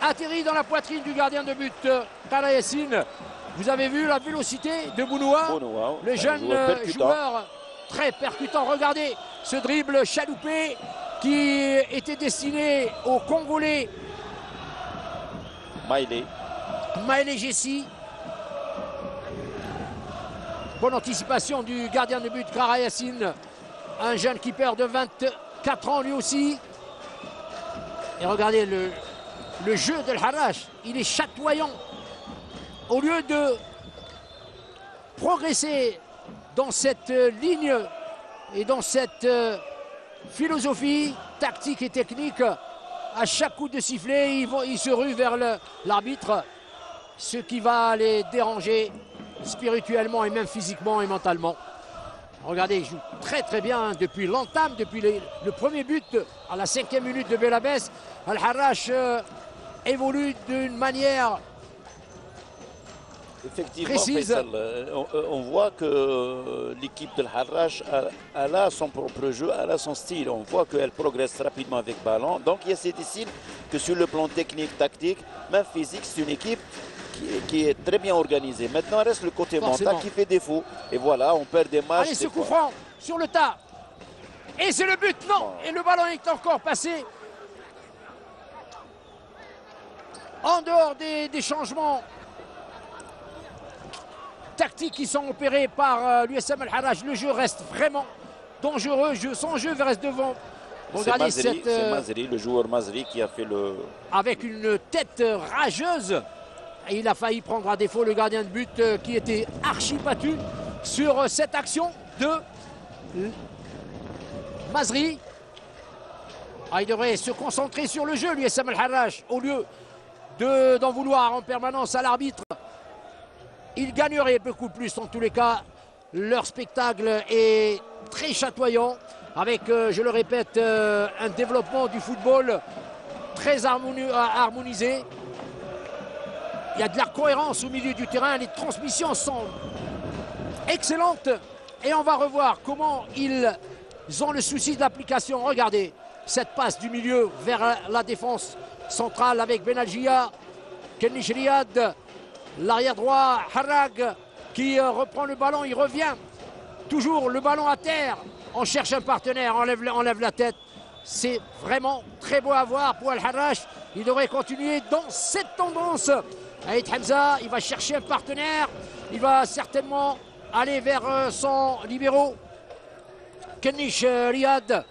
atterrit dans la poitrine du gardien de but, Kara Yassine. Vous avez vu la vélocité de Benoît, le jeune joueur très percutant. Regardez ce dribble chaloupé qui était destiné au Congolais Maëlé Jessi. Bonne anticipation du gardien de but Kara Yassine, un jeune keeper de 24 ans lui aussi. Et regardez le jeu de l'Harrach, il est chatoyant. Au lieu de progresser dans cette ligne et dans cette philosophie tactique et technique, à chaque coup de sifflet, il se rue vers l'arbitre, ce qui va les déranger spirituellement et même physiquement et mentalement. Regardez, il joue très très bien depuis l'entame, depuis le premier but à la 5e minute de Belabès. Al-Harrach évolue d'une manière
effectivement
précise.
Faisal, on voit que l'équipe de l'Harrach elle a son propre jeu, elle a son style. On voit qu'elle progresse rapidement avec ballon. Donc il y a cette style que sur le plan technique, tactique, même physique, c'est une équipe qui est très bien organisée. Maintenant, reste le côté mental qui fait défaut. Et voilà, on perd des matchs.
Allez, ce coup franc sur le tas. Et c'est le but, non. Et le ballon est encore passé en dehors des changements tactiques qui sont opérés par l'USM Al-Harrach. Le jeu reste vraiment dangereux. Son jeu reste devant. Regardez
c'est Mazri, le joueur Mazri qui a fait le...
Avec une tête rageuse. Et il a failli prendre à défaut le gardien de but qui était archi battu sur cette action de Mazri. Il devrait se concentrer sur le jeu, l'USM Al-Harrach, au lieu d'en vouloir en permanence à l'arbitre. Il gagnerait beaucoup plus en tous les cas. Leur spectacle est très chatoyant avec, je le répète, un développement du football très harmonisé. Il y a de la cohérence au milieu du terrain. Les transmissions sont excellentes. Et on va revoir comment ils ont le souci de l'application. Regardez cette passe du milieu vers la défense centrale avec Benalgia, Kennish Riyad, l'arrière droit, Harrag qui reprend le ballon. Il revient. Toujours le ballon à terre. On cherche un partenaire, enlève la tête. C'est vraiment très beau à voir pour Al-Harrach. Il devrait continuer dans cette tendance. Aïd Hamza, il va chercher un partenaire. Il va certainement aller vers son libéro. Kennish Riyad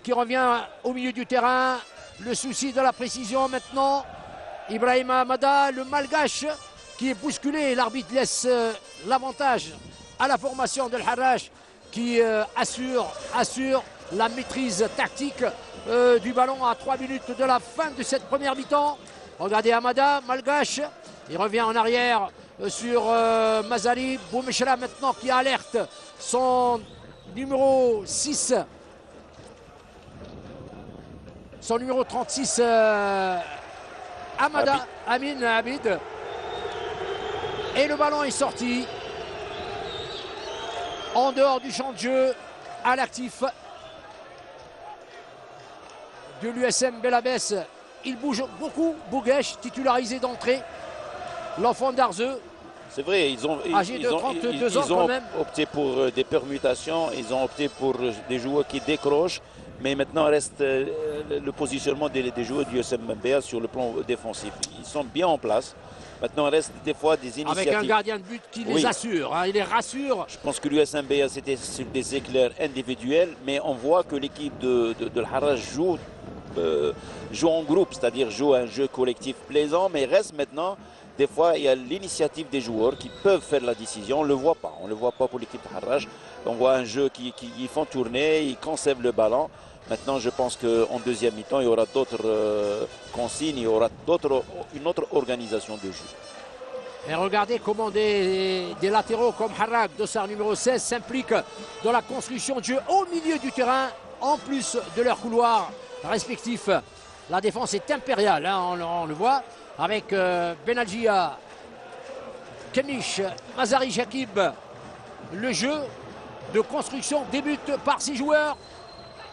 qui revient au milieu du terrain. Le souci de la précision maintenant. Ibrahim Amada, le malgache qui est bousculé. L'arbitre laisse l'avantage à la formation de l'Harrach qui assure la maîtrise tactique du ballon à 3 minutes de la fin de cette première mi-temps. Regardez Amada, malgache. Il revient en arrière sur Mazali. Boumeshra maintenant qui alerte son numéro 6. Son numéro 36, Amada, Amin Abid. Et le ballon est sorti en dehors du champ de jeu à l'actif de l'USM Belabès. Il bouge beaucoup, Bouguesh, titularisé d'entrée. L'enfant d'Arzeux.
C'est vrai, ils ont opté pour des permutations, ils ont opté pour des joueurs qui décrochent, mais maintenant reste le positionnement des joueurs du USM Mbea sur le plan défensif. Ils sont bien en place. Maintenant, il reste des fois des initiatives.
Avec un gardien de but qui les assure, il les rassure.
Je pense que l'USM Mbea, c'était sur des éclairs individuels, mais on voit que l'équipe de l'Harrach joue joue en groupe, c'est-à-dire joue un jeu collectif plaisant, mais reste maintenant, des fois, il y a l'initiative des joueurs qui peuvent faire la décision. On ne le voit pas. On ne le voit pas pour l'équipe de Harrach. On voit un jeu qui font tourner, ils conservent le ballon. Maintenant, je pense qu'en deuxième mi-temps, il y aura d'autres consignes, il y aura une autre organisation de jeu.
Et regardez comment des latéraux comme Harrach, dossard numéro 16, s'impliquent dans la construction de jeu au milieu du terrain, en plus de leurs couloirs respectifs. La défense est impériale, hein, on le voit, avec Benalgia, Kenish, Mazari Shakib. Le jeu de construction débute par 6 joueurs.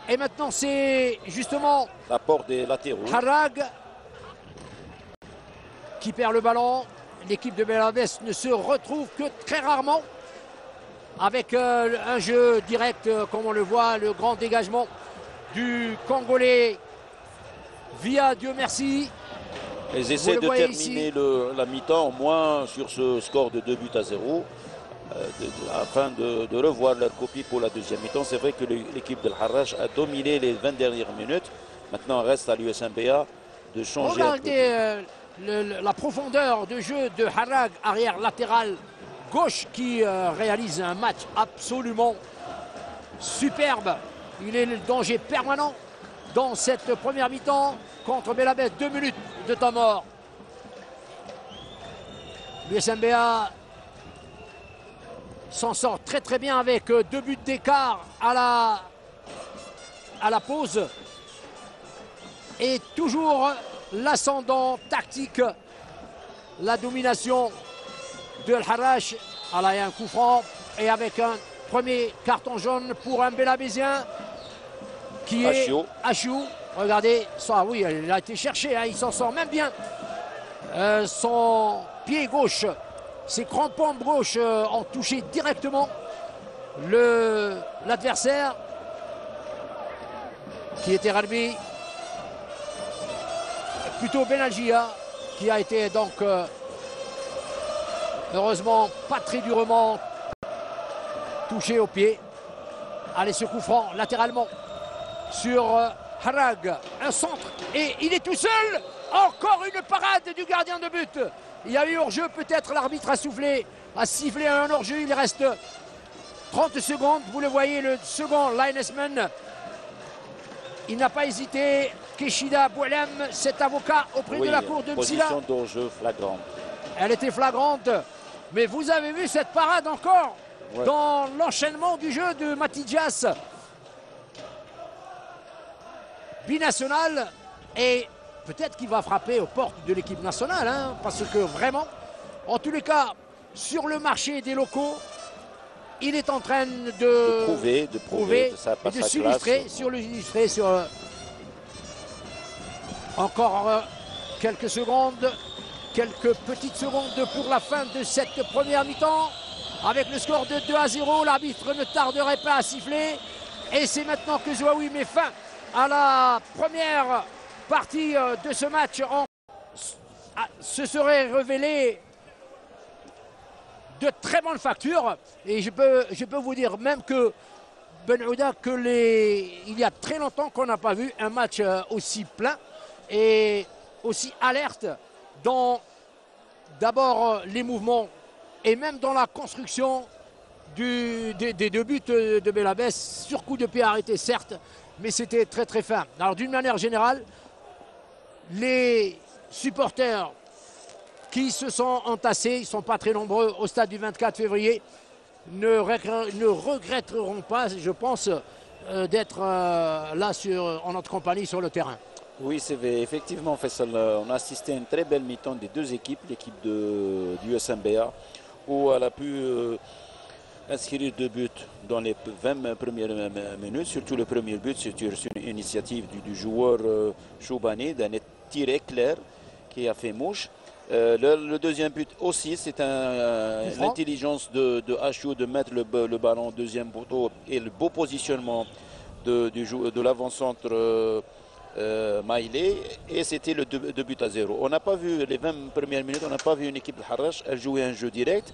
Et maintenant, c'est justement
l'apport des latéraux.
Harrach qui perd le ballon. L'équipe de Belabès ne se retrouve que très rarement avec un jeu direct, comme on le voit, le grand dégagement du Congolais via Dieu merci.
Ils essaient de terminer la mi-temps au moins sur ce score de 2-0 afin de revoir leur copie pour la deuxième mi-temps. C'est vrai que l'équipe de Harrach a dominé les 20 dernières minutes. Maintenant, reste à l'USMBA de changer.
Regardez la profondeur de jeu de Harrach, arrière latéral gauche, qui réalise un match absolument superbe. Il est le danger permanent dans cette première mi-temps contre Belabès. 2 minutes de temps mort. L'USMBA s'en sort très très bien avec 2 buts d'écart à la pause. Et toujours l'ascendant tactique, la domination de Harrach. Alors, il y a un coup franc et avec un premier carton jaune pour un Belabésien qui est Achiou. Regardez, ça, oui, il a été cherché, hein, il s'en sort même bien. Son pied gauche, ses crampons gauche ont touché directement l'adversaire qui était Ralbi. Plutôt Benalgia qui a été donc heureusement pas très durement touché au pied. Allez, ce coup franc latéralement sur Harrach, un centre et il est tout seul. Encore une parade du gardien de but. Il y a eu hors-jeu, peut-être l'arbitre a sifflé un hors-jeu. Il reste 30 secondes. Vous le voyez, le second linesman. Il n'a pas hésité. Keshida Boualem, cet avocat auprès de la cour de Msila.
Position d'hors-jeu flagrante.
Elle était flagrante. Mais vous avez vu cette parade encore dans l'enchaînement du jeu de Matidjas. Binational. Et peut-être qu'il va frapper aux portes de l'équipe nationale. Hein, parce que vraiment, en tous les cas, sur le marché des locaux, il est en train de prouver et de s'illustrer sur encore quelques secondes, quelques petites secondes pour la fin de cette première mi-temps. Avec le score de 2-0, l'arbitre ne tarderait pas à siffler. Et c'est maintenant que Zouaoui met fin à la première partie de ce match. Ce serait révélé de très bonne facture. Et je peux vous dire même que Ben Ouda, il y a très longtemps qu'on n'a pas vu un match aussi plein et aussi alerte dans d'abord les mouvements et même dans la construction des 2 buts de Belabès, sur coup de pied arrêté certes, mais c'était très très fin. Alors d'une manière générale, les supporters qui se sont entassés, ils ne sont pas très nombreux au stade du 24 février, ne regretteront pas, je pense, d'être là en notre compagnie sur le terrain.
Oui, c'est vrai. Effectivement, Faisal, on a assisté à une très belle mi-temps des 2 équipes, l'équipe du USMBA, où elle a pu inscrire 2 buts dans les 20 premières minutes. Surtout le premier but, c'est sur une initiative du joueur Choubani, d'un tir éclair qui a fait mouche. Le deuxième but aussi, c'est l'intelligence de Achiou de mettre le ballon au deuxième poteau et le beau positionnement de l'avant-centre Maïlé, et c'était le 2-0. On n'a pas vu les 20 premières minutes, on n'a pas vu une équipe de Harrach, elle jouait un jeu direct.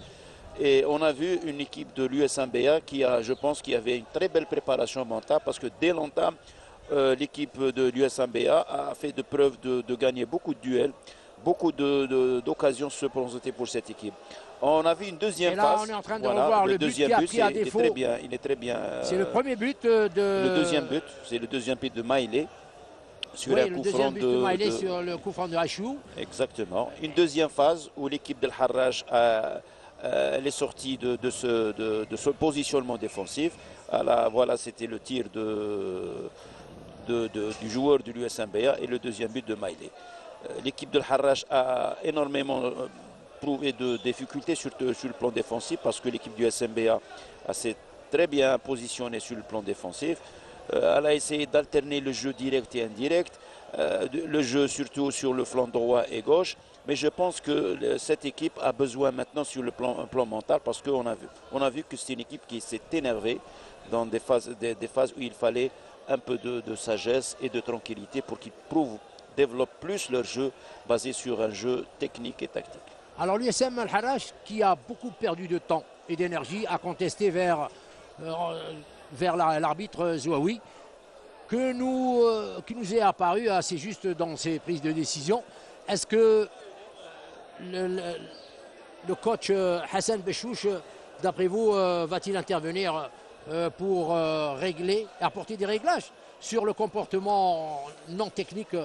Et on a vu une équipe de l'USMBA qui a, je pense, qui avait une très belle préparation mentale parce que dès l'entame, l'équipe de l'USMBA a fait de preuve de gagner beaucoup de duels, beaucoup d'occasions se présenter pour cette équipe. On a vu une deuxième
Et là,
phase.
on est en train de
Voilà,
revoir le but
deuxième
qui a
but,
pris à
il est
défaut.
très bien. Il est très bien.
C'est le premier but de...
Le deuxième but, c'est le deuxième but de Maïlé sur
Oui,
un
le
coup
deuxième
franc
but de Maïlé sur le coup franc de Hachou.
Exactement. Une deuxième phase où l'équipe de Harrach elle est sortie de ce positionnement défensif. Voilà, c'était le tir du joueur de l'USMBA et le deuxième but de Maïlé. L'équipe de Harrach a énormément prouvé de difficultés sur le plan défensif parce que l'équipe du SMBA s'est très bien positionnée sur le plan défensif. Elle a essayé d'alterner le jeu direct et indirect, le jeu surtout sur le flanc droit et gauche. Mais je pense que cette équipe a besoin maintenant sur le plan mental parce qu'on a vu que c'est une équipe qui s'est énervée dans des phases où il fallait un peu de sagesse et de tranquillité pour qu'ils développent plus leur jeu basé sur un jeu technique et tactique.
Alors l'USM Al-Harrach, qui a beaucoup perdu de temps et d'énergie, a contesté vers l'arbitre Zouaoui, qui nous est apparu assez juste dans ses prises de décision. Est-ce que le coach Hassan Bechouch, d'après vous, va-t-il intervenir pour apporter des réglages sur le comportement non technique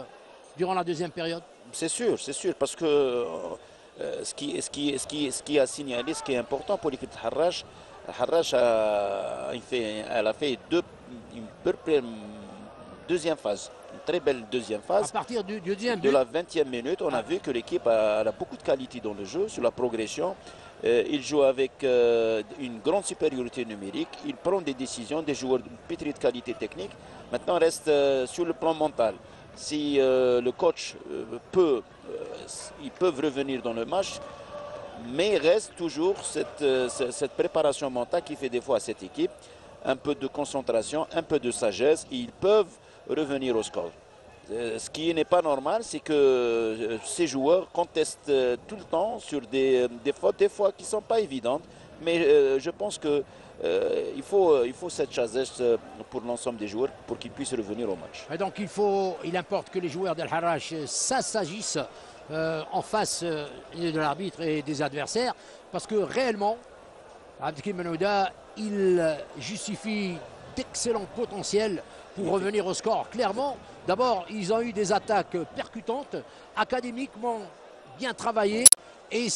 durant la deuxième période?
C'est sûr, parce que ce qui a signalé, ce qui est important pour l'équipe de Harrach, elle a fait une deuxième phase, une très belle deuxième phase.
À partir du deuxième
de
but,
la 20e minute, on a vu que l'équipe a beaucoup de qualité dans le jeu, sur la progression. Il joue avec une grande supériorité numérique. Il prend des décisions, des joueurs de pétris de qualité technique. Maintenant, on reste sur le plan mental. Si le coach ils peuvent revenir dans le match, mais il reste toujours cette préparation mentale qui fait des fois à cette équipe un peu de concentration, un peu de sagesse, et ils peuvent revenir au score. Ce qui n'est pas normal, c'est que ces joueurs contestent tout le temps sur des fautes, des fois qui ne sont pas évidentes, mais je pense que il faut cette sagesse pour l'ensemble des joueurs pour qu'ils puissent revenir au match.
et donc il importe que les joueurs d'Al-Harrach s'agissent en face de l'arbitre et des adversaires, parce que réellement, Abdelkrim Benouda, il justifie d'excellents potentiels pour revenir au score. Clairement, d'abord, ils ont eu des attaques percutantes, académiquement bien travaillées, et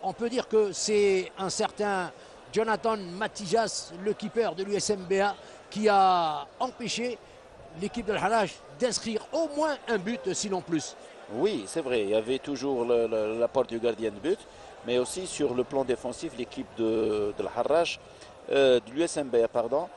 on peut dire que c'est un certain Jonathan Matijas, le keeper de l'USMBA, qui a empêché l'équipe de Harrach d'inscrire au moins un but, sinon plus.
Oui, c'est vrai, il y avait toujours l'apport du gardien de but, mais aussi sur le plan défensif, l'équipe de Harrach, de l'USMBA, pardon,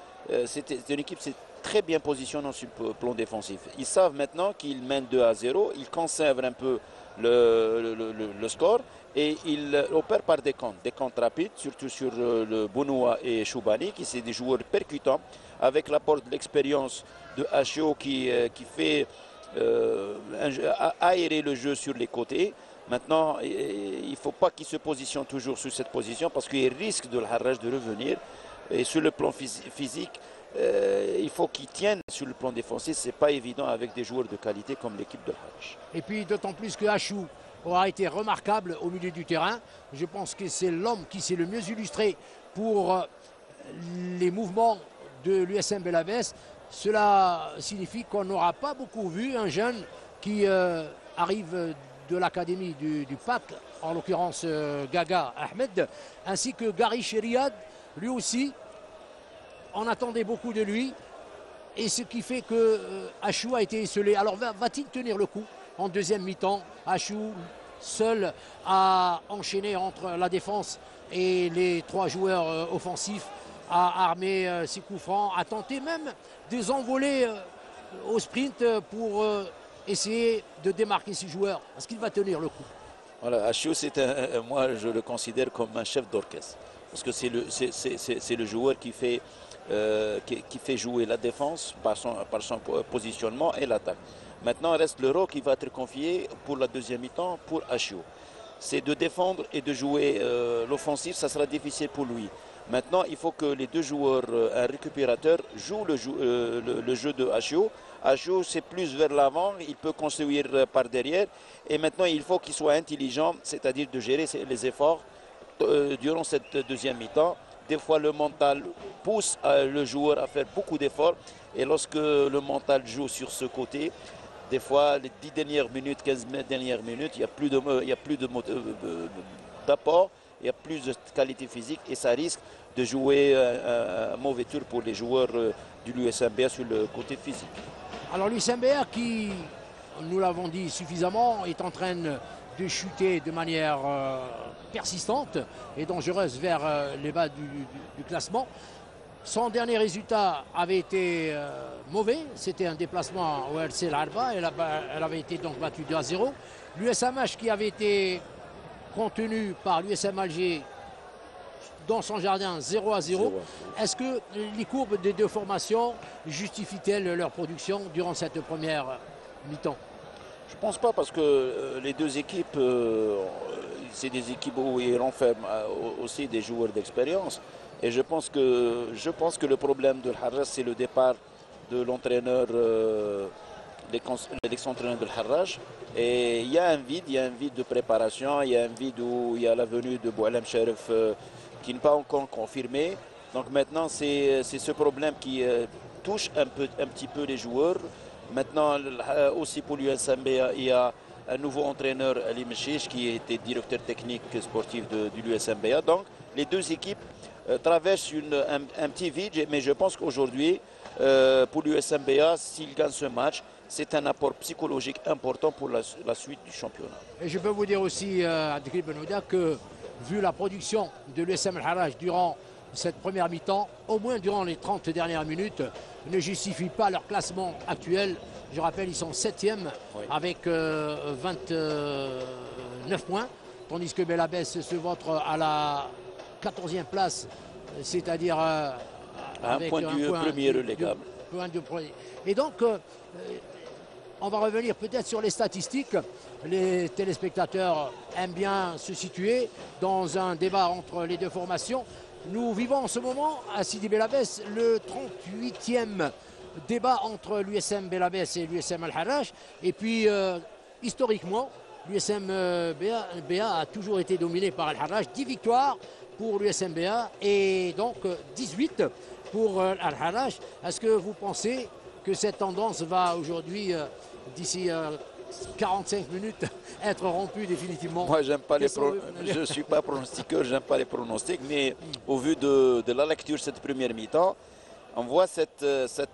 c'était une équipe qui s'est très bien positionnée sur le plan défensif. Ils savent maintenant qu'ils mènent 2-0, ils conservent un peu le score et ils opèrent par des comptes rapides, surtout sur le Bounoua et Choubani, qui sont des joueurs percutants, avec l'apport de l'expérience de HO qui fait aérer le jeu sur les côtés. Maintenant, il ne faut pas qu'il se positionne toujours sur cette position parce qu'il risque de Harrach de revenir. Et sur le plan physique, il faut qu'il tienne sur le plan défensif. Ce n'est pas évident avec des joueurs de qualité comme l'équipe de Harrach.
Et puis d'autant plus que Hachou aura été remarquable au milieu du terrain. Je pense que c'est l'homme qui s'est le mieux illustré pour les mouvements de l'USM Belabès. Cela signifie qu'on n'aura pas beaucoup vu un jeune qui arrive de l'académie du PAC, en l'occurrence Gaga Ahmed, ainsi que Gary Riyad, lui aussi. On attendait beaucoup de lui, et ce qui fait que Hachou a été esselé. Alors va-t-il tenir le coup en deuxième mi-temps? Hachou seul a enchaîné entre la défense et les trois joueurs offensifs, a armé ses coups francs, a tenté même des envolées au sprint pour essayer de démarquer ses joueurs. Est-ce qu'il va tenir le coup?
Voilà, Hachou, moi je le considère comme un chef d'orchestre, parce que c'est le joueur qui fait jouer la défense par son positionnement et l'attaque. Maintenant, il reste le rôle qui va être confié pour la deuxième mi-temps pour Hachou. C'est de défendre et de jouer l'offensif, ça sera difficile pour lui. Maintenant, il faut que les deux joueurs, un récupérateur, jouent le jeu de HO. HO, c'est plus vers l'avant, il peut construire par derrière. Et maintenant, il faut qu'il soit intelligent, c'est-à-dire de gérer les efforts durant cette deuxième mi-temps. Des fois, le mental pousse le joueur à faire beaucoup d'efforts. Et lorsque le mental joue sur ce côté, des fois, les 10 dernières minutes, 15 dernières minutes, il n'y a plus d'apport, il y a plus de qualité physique et ça risque de jouer un mauvais tour pour les joueurs du l'USMBA sur le côté physique.
Alors l'USMBA qui, nous l'avons dit suffisamment, est en train de chuter de manière persistante et dangereuse vers les bas du classement. Son dernier résultat avait été mauvais, c'était un déplacement au RC L'Arba, elle avait été donc battue 2-0. L'USMH qui avait été contenu par l'USM Alger dans son jardin 0-0. Est-ce que les courbes des deux formations justifient-elles leur production durant cette première mi-temps?
Je ne pense pas parce que les deux équipes, c'est des équipes où ils renferment aussi des joueurs d'expérience. Et je pense que le problème de l'Harraj, c'est le départ de l'entraîneur, l'ex-entraîneur de l'Harraj. Et il y a un vide de préparation, il y a un vide où il y a la venue de Boualem Sherif qui n'est pas encore confirmé. Donc maintenant, c'est ce problème qui touche un petit peu les joueurs. Maintenant, aussi pour l'USMBA, il y a un nouveau entraîneur, Ali Mechiche, qui était directeur technique sportif du l'USMBA. Donc, les deux équipes traversent un petit vide, mais je pense qu'aujourd'hui, pour l'USMBA, s'il gagne ce match, c'est un apport psychologique important pour la suite du championnat.
Et je peux vous dire aussi, Abdelkrim Benouda, que vu la production de l'USM Al-Harraj durant cette première mi-temps, au moins durant les 30 dernières minutes, ne justifie pas leur classement actuel. Je rappelle, ils sont 7e avec 29 points, tandis que Belabès se vautre à la 14e place, c'est-à-dire
avec un point du premier relégable.
Et donc, on va revenir peut-être sur les statistiques. Les téléspectateurs aiment bien se situer dans un débat entre les deux formations. Nous vivons en ce moment à Sidi Belabès le 38e débat entre l'USM Belabès et l'USM Al-Harraj. Et puis, historiquement, l'USM BA a toujours été dominé par Al-Harraj. 10 victoires pour l'USM BA et donc 18 pour Al-Harraj. Est-ce que vous pensez que cette tendance va aujourd'hui, d'ici 45 minutes, être rompue définitivement?
Moi, je ne suis pas pronostiqueur, je n'aime pas les pronostics, mais au vu de la lecture de cette première mi-temps, on voit cette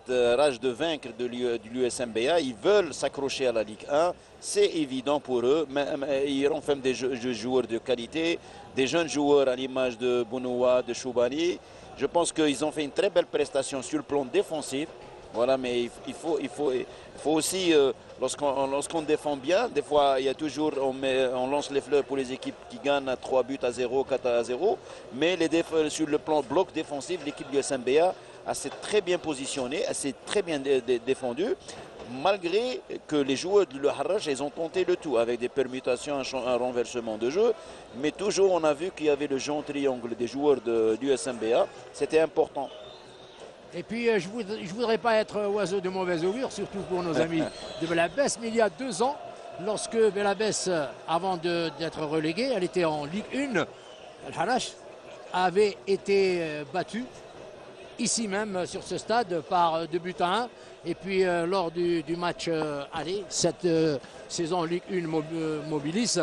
rage de vaincre de l'USMBA. Ils veulent s'accrocher à la Ligue 1. C'est évident pour eux. Ils renferment des joueurs de qualité, des jeunes joueurs à l'image de Bounoua, de Choubani. Je pense qu'ils ont fait une très belle prestation sur le plan défensif. Voilà, mais il faut aussi, lorsqu'on défend bien, des fois, il y a toujours, on lance les fleurs pour les équipes qui gagnent 3 buts à 0, 4 à 0. Mais sur le plan bloc défensif, l'équipe du SMBA s'est très bien positionnée, elle s'est très bien défendue, malgré que les joueurs de l'Harraj, ils ont tenté le tout avec des permutations, un renversement de jeu. Mais toujours, on a vu qu'il y avait le jeu triangle des joueurs du SMBA. C'était important.
Et puis, je ne voudrais pas être oiseau de mauvais augure, surtout pour nos amis de Belabès, mais il y a 2 ans, lorsque Belabès, avant d'être relégué, elle était en Ligue 1, Al-Harraj avait été battu ici même sur ce stade par 2 buts à 1. Et puis lors du match aller, cette saison Ligue 1 Mobilis,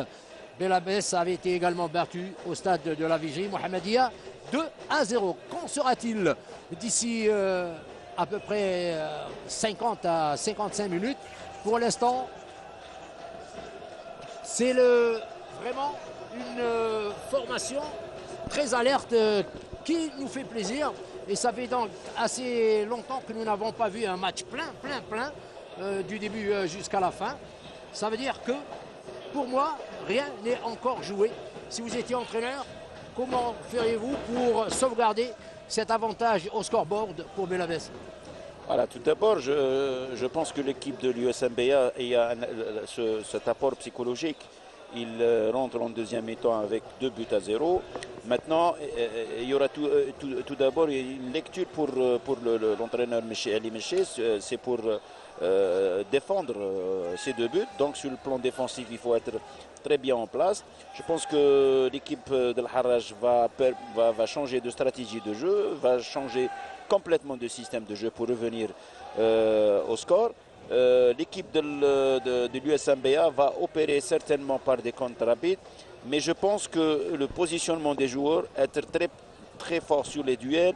Belabès avait été également battu au stade de la Vigie Mohamedia 2-0. Qu'en sera-t-il d'ici à peu près 50 à 55 minutes? Pour l'instant, c'est vraiment une formation très alerte qui nous fait plaisir. Et ça fait donc assez longtemps que nous n'avons pas vu un match plein, du début jusqu'à la fin. Ça veut dire que, pour moi, rien n'est encore joué. Si vous étiez entraîneur, comment feriez-vous pour sauvegarder cet avantage au scoreboard pour Belabès?
Voilà, tout d'abord, je pense que l'équipe de l'USMBA a cet apport psychologique. il rentre en deuxième mi-temps avec 2-0. Maintenant, il y aura tout d'abord une lecture pour l'entraîneur Ali Meché, c'est pour défendre ces 2 buts. Donc sur le plan défensif, il faut être très bien en place. Je pense que l'équipe de l'Harraj va changer de stratégie de jeu, va changer complètement de système de jeu pour revenir au score. L'équipe de l'USMBA va opérer certainement par des comptes rapides, mais je pense que le positionnement des joueurs, être très fort sur les duels,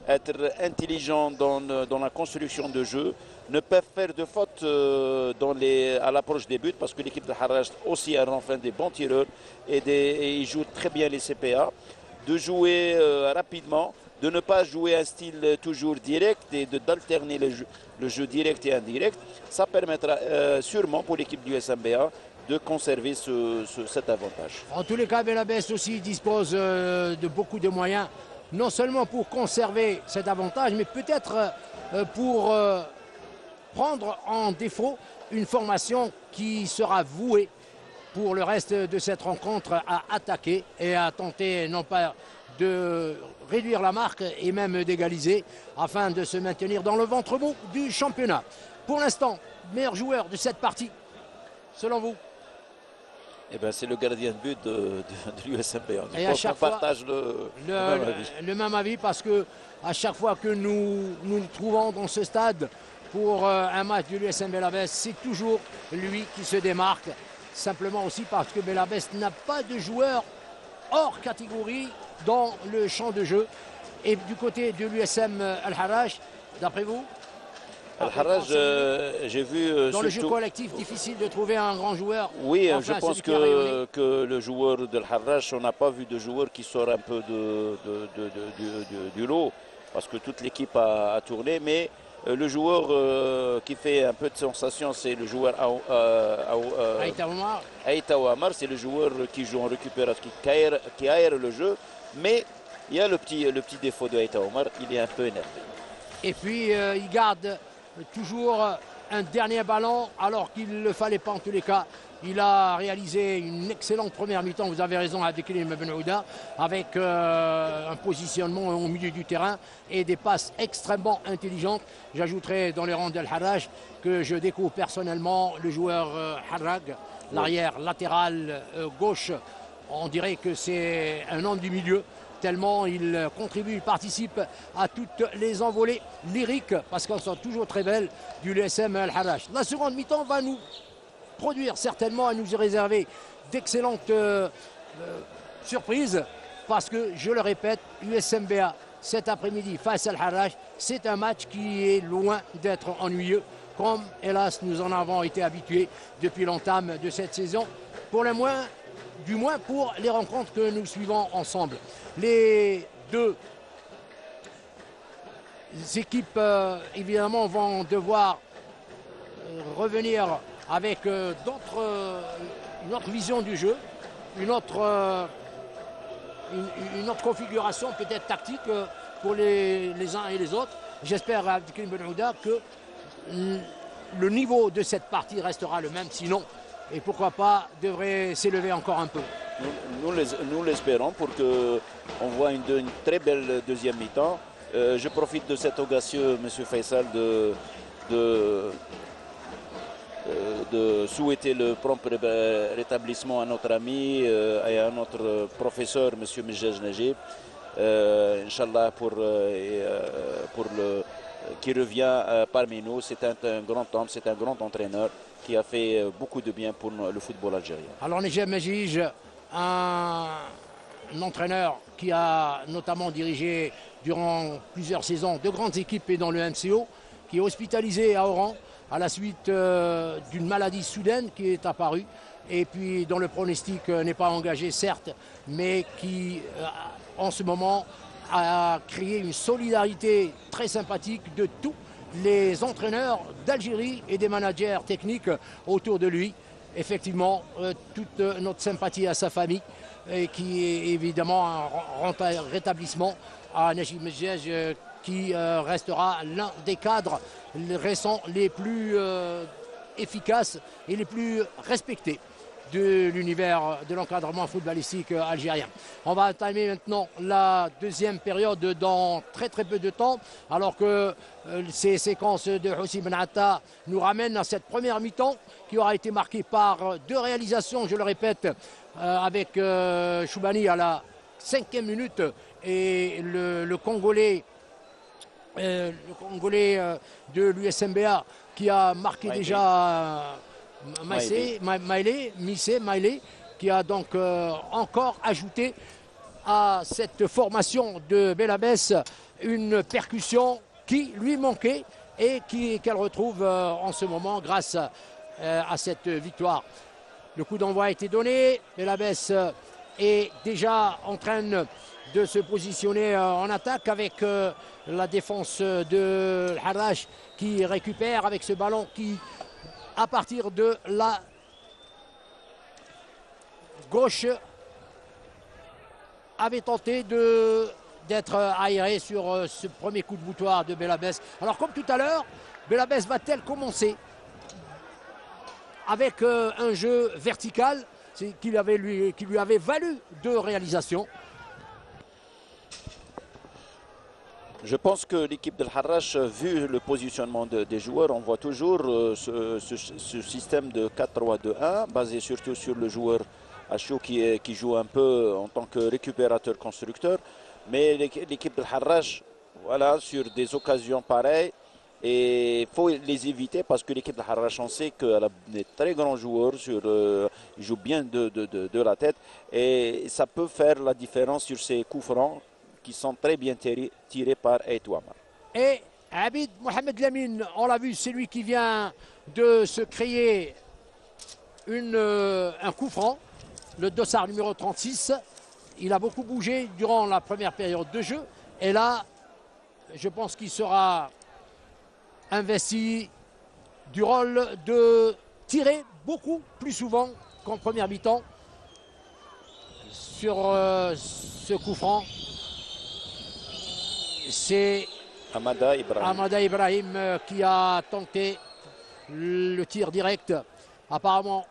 être intelligent dans la construction de jeu, ne peuvent faire de fautes à l'approche des buts, parce que l'équipe de Harraj aussi a enfin des bons tireurs et ils jouent très bien les CPA, de jouer rapidement, de ne pas jouer un style toujours direct et d'alterner le jeu direct et indirect. Ça permettra sûrement pour l'équipe du SMBA de conserver cet avantage.
En tous les cas, Belabès aussi dispose de beaucoup de moyens, non seulement pour conserver cet avantage, mais peut-être pour prendre en défaut une formation qui sera vouée pour le reste de cette rencontre à attaquer et à tenter non pas de réduire la marque et même d'égaliser afin de se maintenir dans le ventre mou du championnat. Pour l'instant, meilleur joueur de cette partie, selon vous?
Eh ben, c'est le gardien de but de l'USMB.
Et à chaque fois,
partage
le même avis, parce que à chaque fois que nous nous trouvons dans ce stade pour un match de l'USM Belabès, c'est toujours lui qui se démarque. Simplement aussi parce que Belabès n'a pas de joueur hors catégorie dans le champ de jeu. Et du côté de l'USM Al-Harraj, d'après vous?
Al-Harraj, j'ai vu
dans le jeu collectif, difficile de trouver un grand joueur.
Oui, je pense que le joueur de Al-Harraj, on n'a pas vu de joueur qui sort un peu du lot, parce que toute l'équipe a tourné, mais le joueur qui fait un peu de sensation, c'est le joueur Aïta Ouamar, c'est le joueur qui joue en récupération, qui aère le jeu, mais il y a le petit défaut de Aïta Ouamar, il est un peu énervé.
Et puis il garde toujours un dernier ballon alors qu'il ne le fallait pas en tous les cas. Il a réalisé une excellente première mi-temps, vous avez raison, avec Abdelkrim Ben Aouda, avec un positionnement au milieu du terrain et des passes extrêmement intelligentes. J'ajouterai dans les rangs d'Al-Harraj que je découvre personnellement le joueur Harrag, l'arrière latéral gauche. On dirait que c'est un homme du milieu, tellement il contribue, il participe à toutes les envolées lyriques, parce qu'elles sont toujours très belles, du l'USM Al-Harraj. La seconde mi-temps va nous produire certainement à nous réserver d'excellentes surprises, parce que, je le répète, USMBA cet après-midi face à Al-Harraj, c'est un match qui est loin d'être ennuyeux, comme hélas nous en avons été habitués depuis l'entame de cette saison, pour le moins, du moins pour les rencontres que nous suivons ensemble. Les deux équipes évidemment vont devoir revenir avec une autre vision du jeu, une autre configuration peut-être tactique pour les uns et les autres. J'espère, Abdelkrim Ben Aouda, que le niveau de cette partie restera le même, sinon, et pourquoi pas, devrait s'élever encore un peu.
Nous l'espérons pour qu'on voit une très belle deuxième mi-temps. Je profite de cet audacieux, M. Faisal, de souhaiter le prompt rétablissement à notre ami et à notre professeur, M. Mijaj Najib, Inch'Allah, qui revient parmi nous. C'est un grand homme, c'est un grand entraîneur qui a fait beaucoup de bien pour le football algérien.
Alors Nejeb Majij, un entraîneur qui a notamment dirigé durant plusieurs saisons de grandes équipes et dans le MCO, qui est hospitalisé à Oran à la suite d'une maladie soudaine qui est apparue et puis dont le pronostic n'est pas engagé certes, mais qui en ce moment a créé une solidarité très sympathique de tous les entraîneurs d'Algérie et des managers techniques autour de lui. Effectivement, toute notre sympathie à sa famille, et qui est évidemment un rétablissement à Nejib Majij, qui restera l'un des cadres récents les plus efficaces et les plus respectés. de l'univers de l'encadrement footballistique algérien. On va entamer maintenant la deuxième période dans très peu de temps, alors que ces séquences de Houssi Ben Atta nous ramènent à cette première mi-temps qui aura été marquée par deux réalisations, je le répète, avec Choubani à la 5e minute et le Congolais de l'USMBA qui a marqué déjà Maïlé, qui a donc encore ajouté à cette formation de Belabès une percussion qui lui manquait et qu'elle retrouve en ce moment grâce à cette victoire. Le coup d'envoi a été donné, Belabès est déjà en train de se positionner en attaque avec la défense de Harrach qui récupère avec ce ballon qui, à partir de la gauche, avait tenté d'être aéré sur ce premier coup de boutoir de Belabès. Alors comme tout à l'heure, Belabès va-t-elle commencer avec un jeu vertical qui lui avait valu 2 réalisations?
Je pense que l'équipe de Harrach, vu le positionnement des joueurs, on voit toujours ce système de 4-3-2-1, basé surtout sur le joueur Achou qui joue un peu en tant que récupérateur-constructeur. Mais l'équipe de Harrach, voilà, sur des occasions pareilles, et il faut les éviter parce que l'équipe de Harrach, on sait qu'elle a des très grands joueurs, ils jouent bien de la tête, et ça peut faire la différence sur ces coups francs qui sont très bien tirés par Aitouama.
Et Abid Mohamed Lamine, on l'a vu, c'est lui qui vient de se créer un coup franc, le dossard numéro 36. Il a beaucoup bougé durant la première période de jeu. Et là, je pense qu'il sera investi du rôle de tirer beaucoup plus souvent qu'en première mi-temps sur ce coup franc. C'est
Hamada
Ibrahim qui a tenté le tir direct. Apparemment,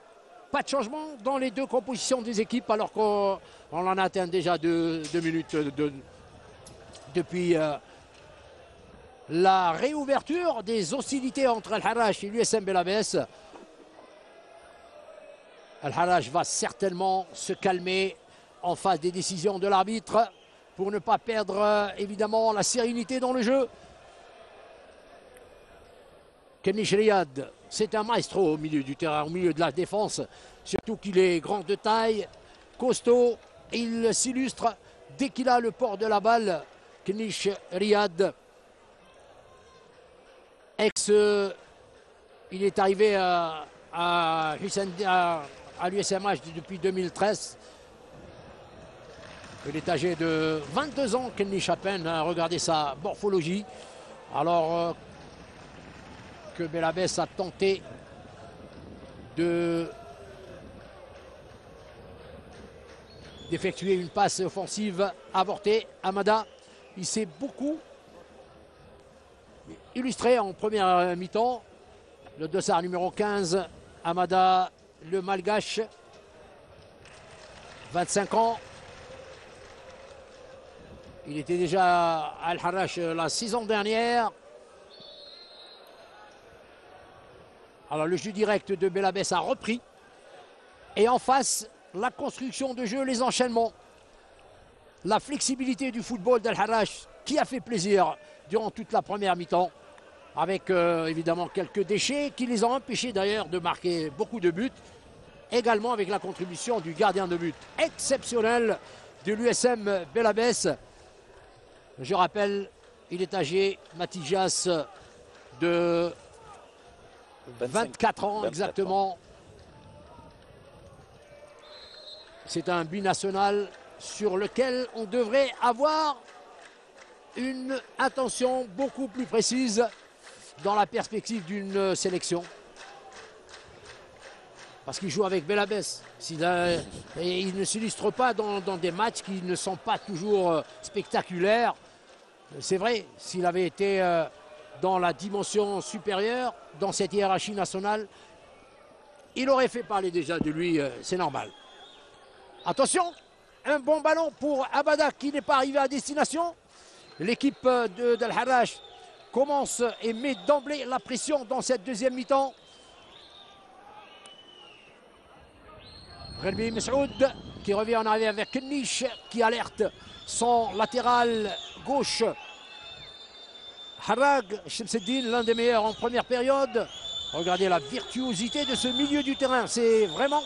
pas de changement dans les 2 compositions des équipes alors qu'on en a atteint déjà 2 minutes depuis la réouverture des hostilités entre Al-Harrach et l'USM Belabès. Al-Harrach va certainement se calmer en face des décisions de l'arbitre pour ne pas perdre évidemment la sérénité dans le jeu. Kennish Riyad, c'est un maestro au milieu du terrain, au milieu de la défense, surtout qu'il est grand de taille, costaud, et il s'illustre dès qu'il a le port de la balle. Kennish Riyad, il est arrivé à l'USMH depuis 2013. Il est âgé de 22 ans, Kennish à peine. Regardez sa morphologie. Alors que Belabès a tenté d'effectuer une passe offensive avortée. Hamada, il s'est beaucoup illustré en première mi-temps. Le dossard numéro 15, Hamada, le malgache, 25 ans. Il était déjà à Al-Harrach la saison dernière. Alors le jeu direct de Belabès a repris. Et en face, la construction de jeu, les enchaînements. La flexibilité du football d'Al-Harrach qui a fait plaisir durant toute la première mi-temps. Avec évidemment quelques déchets qui les ont empêchés d'ailleurs de marquer beaucoup de buts. Également avec la contribution du gardien de but exceptionnel de l'USM Belabès. Je rappelle, il est âgé, Matijas, de 24 ans exactement. C'est un binational sur lequel on devrait avoir une attention beaucoup plus précise dans la perspective d'une sélection. Parce qu'il joue avec Belabès. Et il ne s'illustre pas dans des matchs qui ne sont pas toujours spectaculaires. C'est vrai, s'il avait été dans la dimension supérieure, dans cette hiérarchie nationale, il aurait fait parler déjà de lui, c'est normal. Attention, un bon ballon pour Abada qui n'est pas arrivé à destination. L'équipe d'Al Harrach commence et met d'emblée la pression dans cette deuxième mi-temps. Relbi Messoud qui revient en arrière avec Kennish qui alerte son latéral gauche. Harag Chemseddine, l'un des meilleurs en première période. Regardez la virtuosité de ce milieu du terrain. C'est vraiment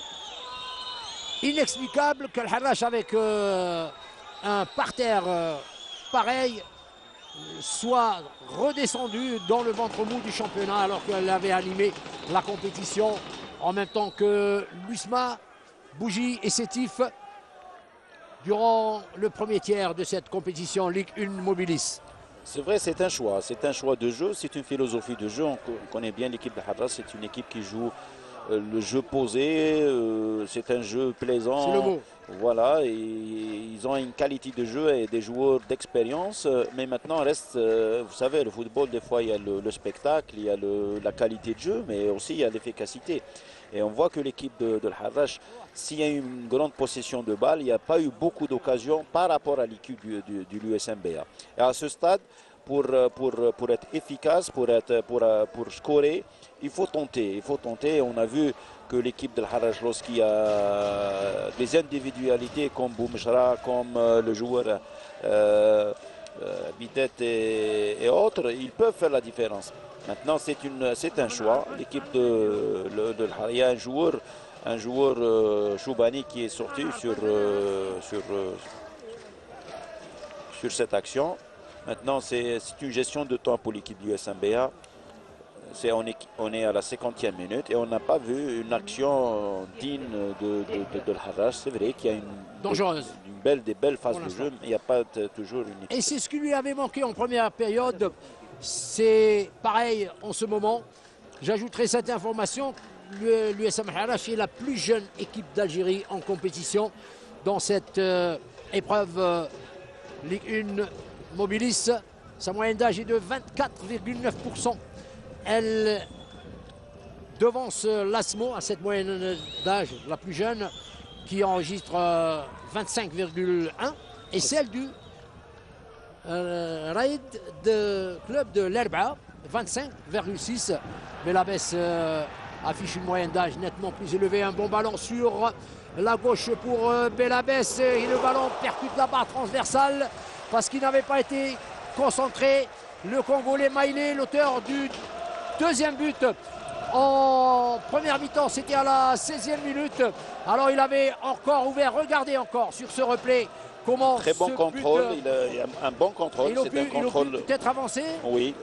inexplicable que le Harrach avec un parterre pareil soit redescendu dans le ventre mou du championnat alors qu'elle avait animé la compétition en même temps que l'USMA, Bougie et Sétif durant le premier tiers de cette compétition Ligue 1 Mobilis.
C'est vrai, c'est un choix de jeu, c'est une philosophie de jeu. On connaît bien l'équipe de Harrach, c'est une équipe qui joue le jeu posé, c'est un jeu plaisant.
C'est le mot.
Voilà, et ils ont une qualité de jeu et des joueurs d'expérience. Mais maintenant, reste, vous savez, le football, des fois, il y a le spectacle, il y a la qualité de jeu, mais aussi il y a l'efficacité. Et on voit que l'équipe de Harrach, s'il y a une grande possession de balles, il n'y a pas eu beaucoup d'occasions par rapport à l'équipe du l'USMBA. Et à ce stade, pour être efficace, pour scorer, il faut tenter. On a vu que l'équipe de Harrach, lorsqu'il y a des individualités comme Boumjra, comme le joueur Bidet et autres, ils peuvent faire la différence. Maintenant, c'est un choix. L'équipe de Harrach, il y a un joueur Choubani qui est sorti sur cette action. Maintenant, c'est une gestion de temps pour l'équipe du SMBA. On est à la 50e minute et on n'a pas vu une action digne de Harrach. C'est vrai qu'il y a des belles phases de jeu, mais il n'y a pas toujours une...
Et c'est ce qui lui avait manqué en première période. C'est pareil en ce moment. J'ajouterai cette information. L'USM Harrach est la plus jeune équipe d'Algérie en compétition dans cette épreuve Ligue 1 Mobilis. Sa moyenne d'âge est de 24,9%. Elle devance l'ASMO à cette moyenne d'âge la plus jeune qui enregistre 25,1 et celle du Raid de club de l'Erba 25,6. Belabès affiche une moyenne d'âge nettement plus élevée. Un bon ballon sur la gauche pour Belabès et le ballon percute la barre transversale parce qu'il n'avait pas été concentré. Le Congolais Maïlé, l'auteur du deuxième but en première mi-temps, c'était à la 16e minute. Alors il avait encore ouvert, regardez encore sur ce replay comment
très bon contrôle, il a un bon contrôle.
Il aurait pu peut-être avancer.
Oui.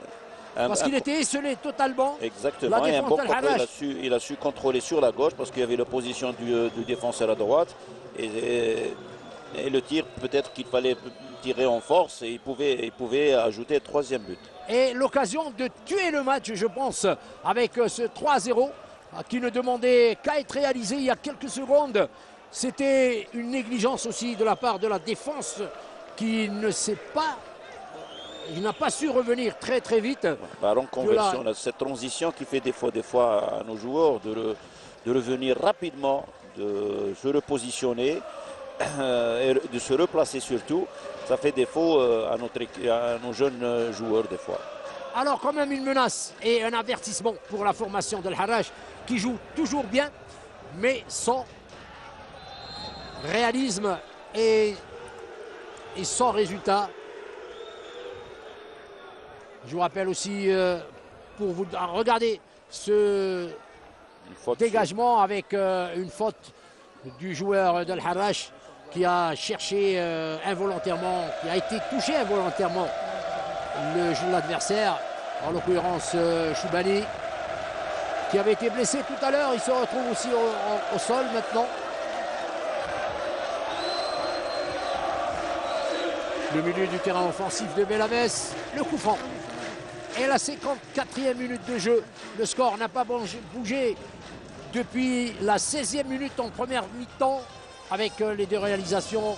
Parce qu'il était esselé totalement.
Exactement, et un bon contrôle, il a su contrôler sur la gauche parce qu'il y avait l'opposition du défenseur à droite. Et le tir, peut-être qu'il fallait tirer en force et il pouvait ajouter le troisième but.
Et l'occasion de tuer le match, je pense, avec ce 3-0 qui ne demandait qu'à être réalisé il y a quelques secondes. C'était une négligence aussi de la part de la défense qui n'a pas su revenir très très vite.
Baron conversion, cette transition qui fait des fois à nos joueurs de revenir rapidement, de se repositionner et de se replacer surtout. Ça fait défaut à nos jeunes joueurs des fois.
Alors quand même une menace et un avertissement pour la formation de Harrach qui joue toujours bien mais sans réalisme et sans résultat. Je vous rappelle aussi pour vous regarder ce dégagement avec une faute du joueur de Harrach qui a cherché involontairement, qui a été touché involontairement l'adversaire, en l'occurrence Choubani, qui avait été blessé tout à l'heure. Il se retrouve aussi au sol maintenant. Le milieu du terrain offensif de Belabès, le coup franc. Et la 54e minute de jeu, le score n'a pas bougé depuis la 16e minute en première mi-temps avec les deux réalisations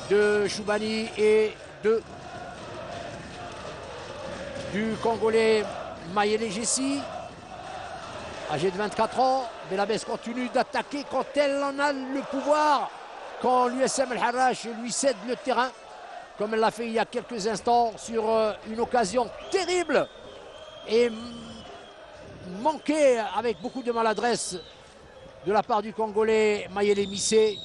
de Choubani et du Congolais Mayele Jessi. âgé de 24 ans. Belabès continue d'attaquer quand elle en a le pouvoir. Quand l'USM El Harrach lui cède le terrain, comme elle l'a fait il y a quelques instants sur une occasion terrible et manquée avec beaucoup de maladresse de la part du Congolais Mayele Missé.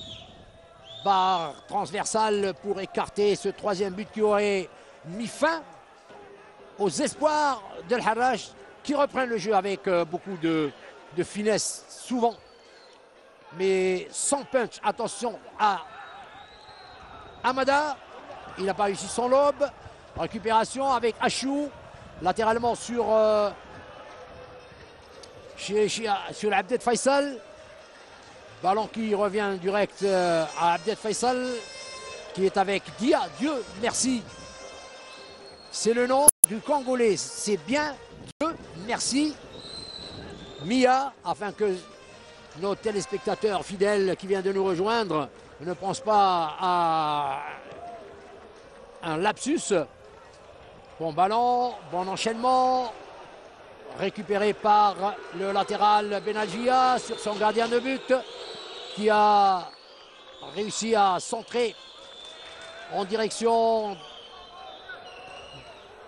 Barre transversale pour écarter ce troisième but qui aurait mis fin aux espoirs d'El Harrach qui reprennent le jeu avec beaucoup de finesse souvent, mais sans punch. Attention à Amada, il n'a pas réussi son lobe. Récupération avec Achou, latéralement sur Abdel Faisal. Ballon qui revient direct à Abdel Faisal, qui est avec Dia. Dieu merci. C'est le nom du Congolais. C'est bien Dieu merci. Mia, afin que nos téléspectateurs fidèles qui viennent de nous rejoindre ne pensent pas à un lapsus. Bon ballon, bon enchaînement. Récupéré par le latéral Benalgia sur son gardien de but qui a réussi à centrer en direction.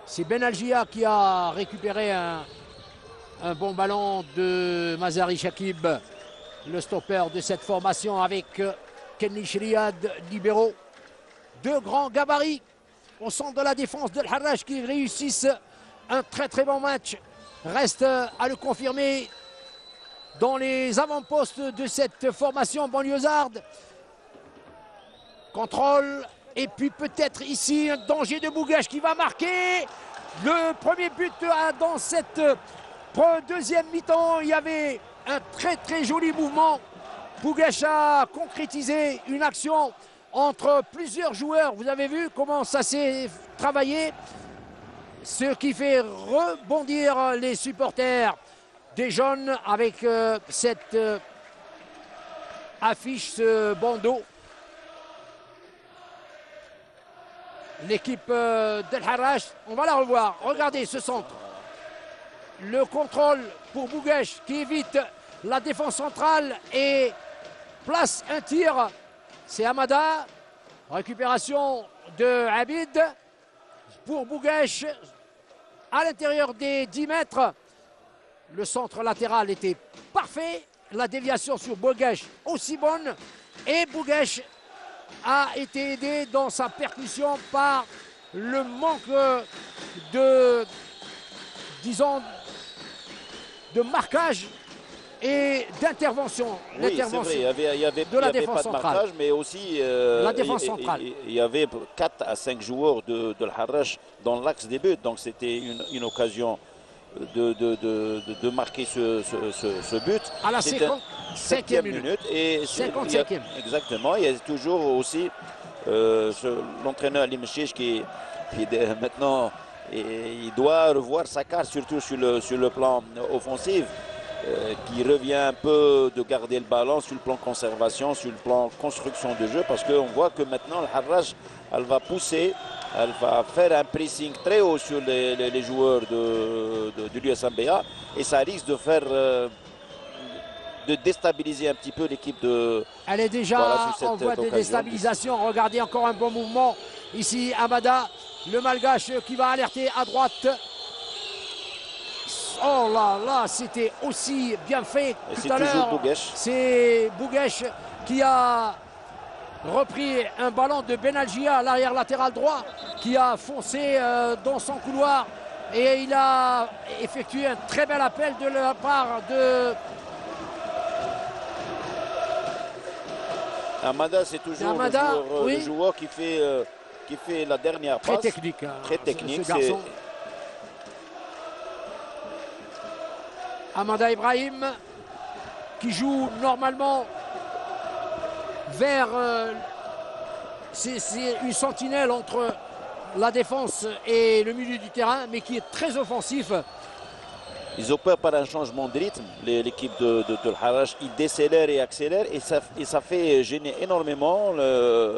C'est Benalgia qui a récupéré un bon ballon de Mazari Shakib, le stopper de cette formation, avec Kenny Chriad libéraux. Deux grands gabarits au centre de la défense d'El Harrach qui réussissent un très bon match. Reste à le confirmer dans les avant-postes de cette formation banlieusarde. Contrôle, et puis peut-être ici un danger de Bougache qui va marquer le premier but dans cette deuxième mi-temps. Il y avait un très joli mouvement. Bougache a concrétisé une action entre plusieurs joueurs. Vous avez vu comment ça s'est travaillé, ce qui fait rebondir les supporters des jaunes avec cette affiche, ce bandeau. L'équipe d'El Harrach, on va la revoir. Regardez ce centre. Le contrôle pour Bougache qui évite la défense centrale et place un tir. C'est Amada. Récupération de Abid pour Bougache à l'intérieur des 10 mètres. Le centre latéral était parfait. La déviation sur Bougache aussi bonne. Et Bougache a été aidé dans sa percussion par le manque de, disons, de marquage et d'intervention.
Oui, c'est vrai, il y avait
de la défense
pas de
centrale.
marquage, mais aussi
la défense centrale.
Il y avait 4 à 5 joueurs de Al Harrach dans l'axe des buts, donc c'était une occasion de marquer ce but.
À la 55e minute.
Et
55e.
Exactement, il y a toujours aussi l'entraîneur Ali Mchiche qui maintenant il doit revoir sa carte, surtout sur le plan offensif, qui revient un peu de garder le ballon sur le plan conservation, sur le plan construction de jeu, parce qu'on voit que maintenant le Harrach, elle va pousser, elle va faire un pressing très haut sur les joueurs de l'USMBA, et ça risque de faire de déstabiliser un petit peu l'équipe de...
Elle est déjà en voie de déstabilisation. Regardez, encore un bon mouvement ici. Amada, le malgache qui va alerter à droite. Oh là là, c'était aussi bien fait tout à l'heure. C'est Bougache qui a repris un ballon de Benalgia à l'arrière latéral droit, qui a foncé dans son couloir, et il a effectué un très bel appel de la part de...
Amada, c'est toujours le joueur qui fait la dernière passe.
Très technique.
Très technique.
Ce garçon. Amada Ibrahim qui joue normalement vers... c'est une sentinelle entre la défense et le milieu du terrain, mais qui est très offensif.
Ils opèrent par un changement de rythme, l'équipe de Harrach. Ils décélèrent et accélèrent, et ça fait gêner énormément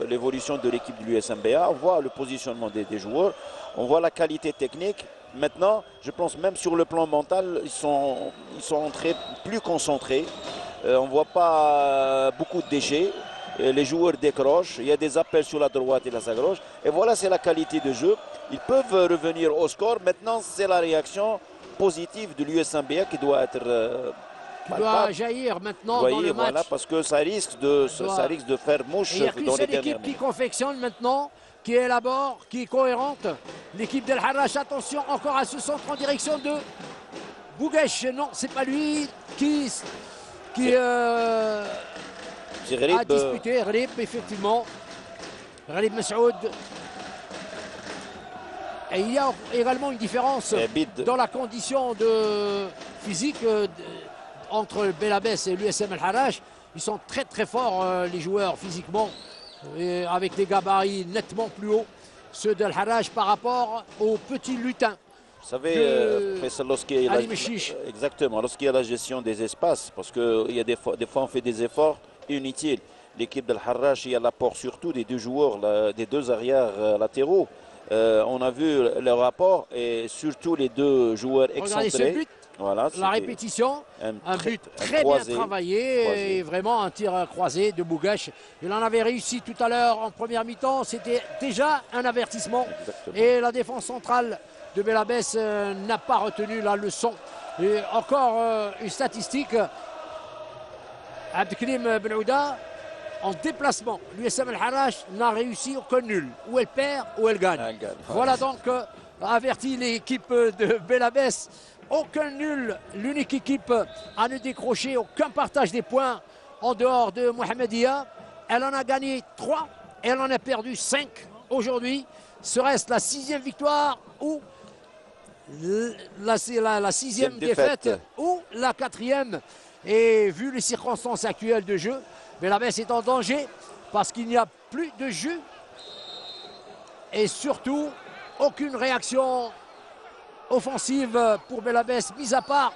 l'évolution de l'équipe de l'USMBA. On voit le positionnement des joueurs, on voit la qualité technique. Maintenant, je pense même sur le plan mental, ils sont entrés plus concentrés. On ne voit pas beaucoup de déchets. Les joueurs décrochent. Il y a des appels sur la droite et la gauche. Et voilà, c'est la qualité de jeu. Ils peuvent revenir au score. Maintenant, c'est la réaction positive de l'USMBA qui doit être
doit jaillir maintenant dans le match.
Voilà, parce que ça risque de faire mouche
il n'y a
dans
qu'une
les
seule
dernières
équipe qui
minutes.
confectionne maintenant, qui élabore, qui est cohérente. L'équipe d'El Harrach, attention encore à ce centre en direction de Bouguesh. Non, c'est pas lui qui a disputé. Gharib, effectivement. Gharib Messoud. Et il y a également une différence dans la condition physique entre Belabès et l'USM El Harrach. Ils sont très très forts, les joueurs, physiquement, et avec des gabarits nettement plus hauts, ceux d'El Harrach par rapport aux petits lutins.
Vous savez, lorsqu'il y a la gestion des espaces, parce que des fois on fait des efforts inutiles. L'équipe d'El Harrach, il y a l'apport surtout des deux joueurs, des deux arrières latéraux. On a vu le rapport et surtout les deux joueurs excentrés.
Regardez ce but,
voilà,
la répétition, un but très bien travaillé et vraiment un tir croisé de Bouguesh. Il en avait réussi tout à l'heure en première mi-temps, c'était déjà un avertissement.
Exactement.
Et la défense centrale de Belabès n'a pas retenu la leçon. Et encore une statistique, Abdelkrim Benouda, en déplacement, l'USM El Harrach n'a réussi aucun nul. Ou elle perd ou elle gagne. Voilà donc averti l'équipe de Belabès. Aucun nul, l'unique équipe à ne décrocher aucun partage des points en dehors de Mohamedia. Elle en a gagné 3, elle en a perdu 5 aujourd'hui. Serait-ce la 6e victoire ou la 6e défaite ou la 4e? Et vu les circonstances actuelles de jeu, Belabès est en danger parce qu'il n'y a plus de jus et surtout aucune réaction offensive pour Belabès, mis à part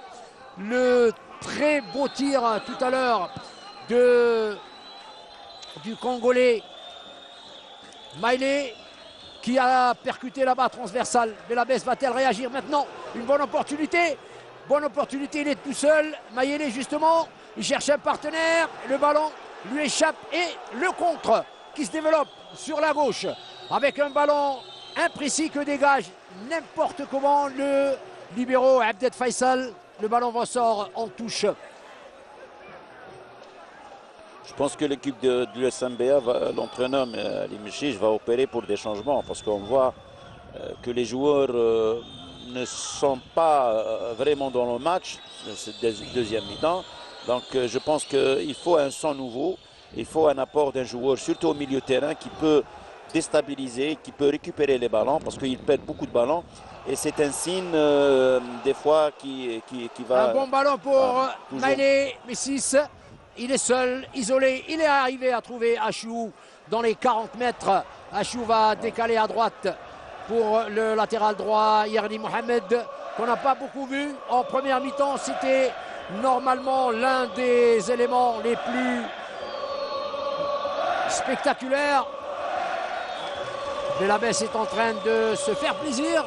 le très beau tir tout à l'heure du Congolais Maïlé qui a percuté là-bas transversal. Belabès va-t-elle réagir maintenant? Une bonne opportunité. Bonne opportunité, il est tout seul. Maïlé justement, il cherche un partenaire. Le ballon lui échappe et le contre qui se développe sur la gauche avec un ballon imprécis que dégage n'importe comment le libéro Abdel Faisal. Le ballon ressort en touche.
Je pense que l'équipe de l'USMBA, l'entraîneur Ali Michich, va opérer pour des changements parce qu'on voit que les joueurs ne sont pas vraiment dans le match de cette deuxième mi-temps. Donc je pense qu'il faut un sang nouveau, il faut un apport d'un joueur, surtout au milieu de terrain, qui peut déstabiliser, qui peut récupérer les ballons parce qu'il perd beaucoup de ballons. Et c'est un signe des fois qui va...
Un bon ballon pour Maïlé Messis. Il est seul, isolé. Il est arrivé à trouver Achou dans les 40 mètres. Achou va décaler à droite pour le latéral droit, Yerni Mohamed, qu'on n'a pas beaucoup vu. En première mi-temps, c'était normalement l'un des éléments les plus spectaculaires. Belabès est en train de se faire plaisir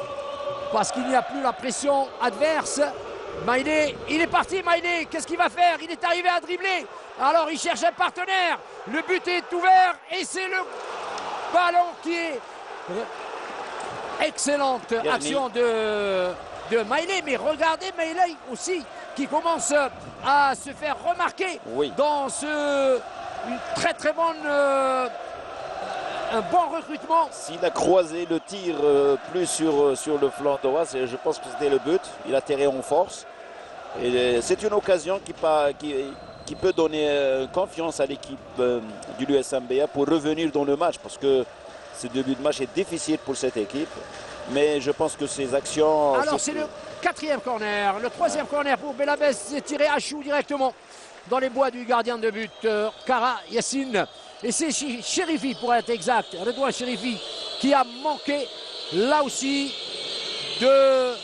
parce qu'il n'y a plus la pression adverse. Maïlé, il est parti Maïlé, qu'est-ce qu'il va faire? Il est arrivé à dribbler, alors il cherche un partenaire, le but est ouvert et c'est le ballon qui est... Excellente action de Maïlé, mais regardez Maïlé aussi qui commence à se faire remarquer dans une très très bonne... un bon recrutement.
S'il a croisé le tir plus sur le flanc droit, je pense que c'était le but. Il a tiré en force. Et c'est une occasion qui peut donner confiance à l'équipe du l'USMBA pour revenir dans le match. Parce que ce début de match est difficile pour cette équipe. Mais je pense que ces actions...
Alors c'est le 4e corner. Le 3e corner pour Belabès. C'est tiré à Chou directement dans les bois du gardien de but, Kara Yassine. Et c'est Chérifi pour être exact, Redouane Chérifi, qui a manqué là aussi de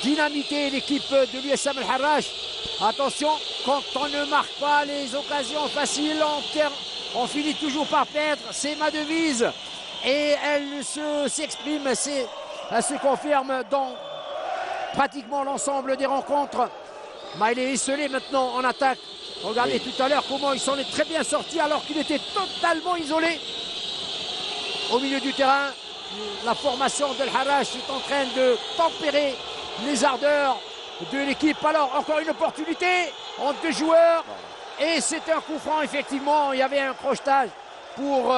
dynamiter l'équipe de l'USM El Harrach. Attention, quand on ne marque pas les occasions faciles, on finit toujours par perdre. C'est ma devise et elle s'exprime. C'est Elle se confirme dans pratiquement l'ensemble des rencontres. Mais il est esselé maintenant en attaque. Regardez tout à l'heure comment il s'en est très bien sorti alors qu'il était totalement isolé au milieu du terrain. La formation d'El Harrach est en train de tempérer les ardeurs de l'équipe. Alors encore une opportunité entre deux joueurs et c'est un coup franc effectivement. Il y avait un crochetage pour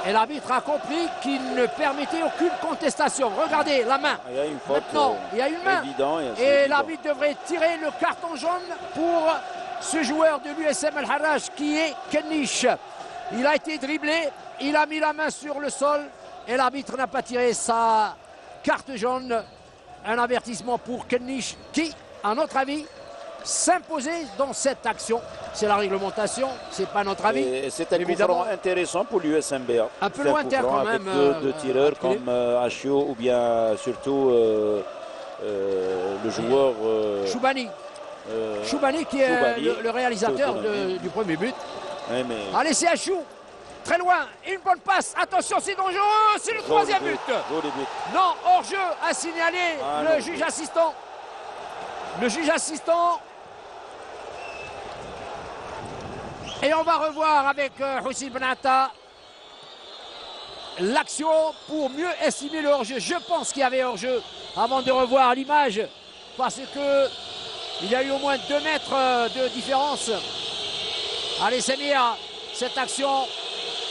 et l'arbitre a compris qu'il ne permettait aucune contestation. Regardez la main.
Il y a une faute.
Maintenant, il y a une main.
Évident,
et l'arbitre devrait tirer le carton jaune pour ce joueur de l'USM El Harrach qui est Kennish. Il a été dribblé, il a mis la main sur le sol et l'arbitre n'a pas tiré sa carte jaune. Un avertissement pour Kennish qui, à notre avis, s'imposer dans cette action. C'est la réglementation, c'est pas notre avis.
C'est un coup franc intéressant pour l'USMBA.
Un peu lointain quand même.
Avec deux tireurs comme Achio ou bien surtout le joueur
Choubani. Choubani qui est le réalisateur du premier but.
Oui, mais...
Allez, c'est Achou. Très loin. Une bonne passe. Attention, c'est dangereux. C'est le troisième but. Non, hors-jeu a signalé le juge assistant. Le juge assistant. Et on va revoir avec Houssine Benatta l'action pour mieux estimer le hors-jeu. Je pense qu'il y avait hors-jeu avant de revoir l'image parce que il y a eu au moins 2 mètres de différence. Allez, Samir, cette action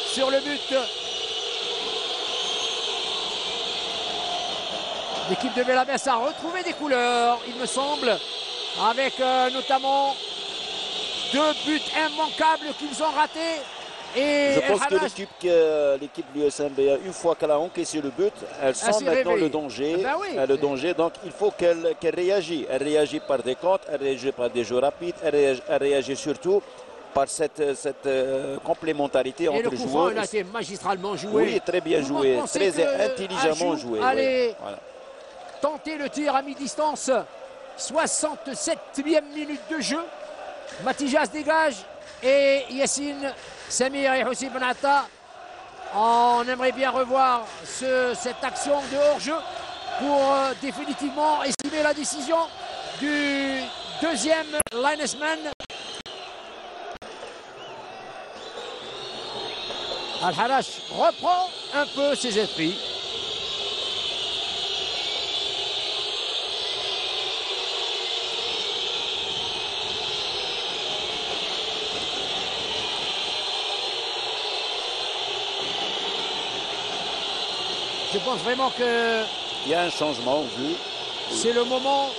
sur le but. L'équipe de Belabès a retrouvé des couleurs, il me semble, avec notamment 2 buts immanquables qu'ils ont ratés. Et
je pense que l'équipe de l'USMBA, une fois qu'elle a encaissé le but, elle sent maintenant le danger.
Ben oui.
Le danger, donc il faut qu'elle réagisse. Elle réagit par des comptes, elle réagit par des jeux rapides, elle réagit surtout par cette complémentarité entre les joueurs.
Il a été magistralement joué.
Oui, très bien joué, très intelligemment joué.
Allez, tenter le tir à mi-distance. 67e minute de jeu. Matijas dégage et Yassine, Samir et Houssine Benatta. On aimerait bien revoir cette action de hors-jeu pour définitivement estimer la décision du deuxième linesman. Al Harrach reprend un peu ses esprits. Je pense vraiment que
il y a un changement vu.
C'est le moment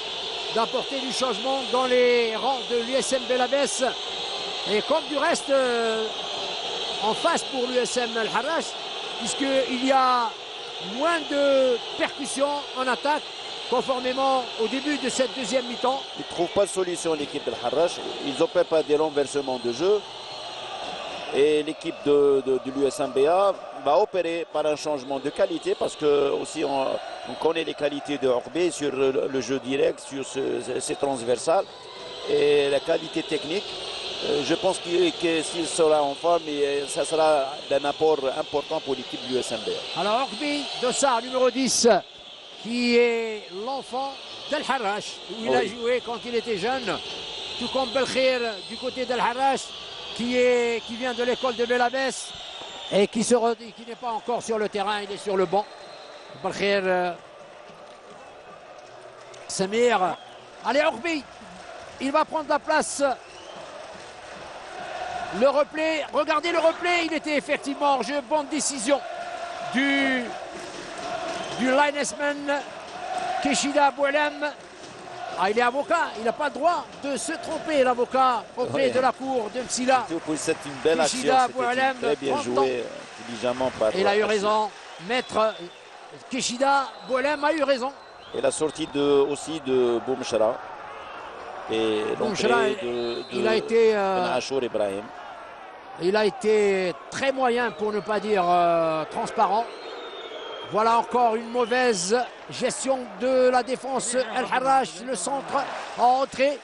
d'apporter du changement dans les rangs de l'USM Belabès. Et comme du reste en face pour l'USM El Harrach, puisqu'il y a moins de percussions en attaque conformément au début de cette deuxième mi-temps.
Ils ne trouvent pas de solution l'équipe d'El Harrach. Ils opèrent pas des renversements de jeu. Et l'équipe de l'USMBA va opérer par un changement de qualité parce que aussi on connaît les qualités de Orbe sur le jeu direct, sur ces transversales et la qualité technique. Je pense que s'il sera en forme, ça sera d'un apport important pour l'équipe de l'USMBA.
Alors Orbe Dossard, numéro 10, qui est l'enfant d'El Harrach, où il a joué quand il était jeune, tout comme Belkhir du côté d'El Harrach, qui vient de l'école de Belabès et qui n'est pas encore sur le terrain, il est sur le banc. Belkhir Samir. Allez, Orbi, il va prendre la place. Le replay, regardez le replay, il était effectivement hors jeu. Bonne décision du linesman Keshida Bouelem. Ah, il est avocat, il n'a pas le droit de se tromper, l'avocat, auprès de la cour de Msila.
C'est une belle action, c'était très bien joué, intelligemment par...
Il a eu raison, maître Keshida Bouelem a eu raison.
Et la sortie aussi de Boumchara. Et l'entrée
il a été...
Ben Ibrahim.
Il a été très moyen, pour ne pas dire transparent. Voilà encore une mauvaise gestion de la défense. El Harrach, le centre en entrée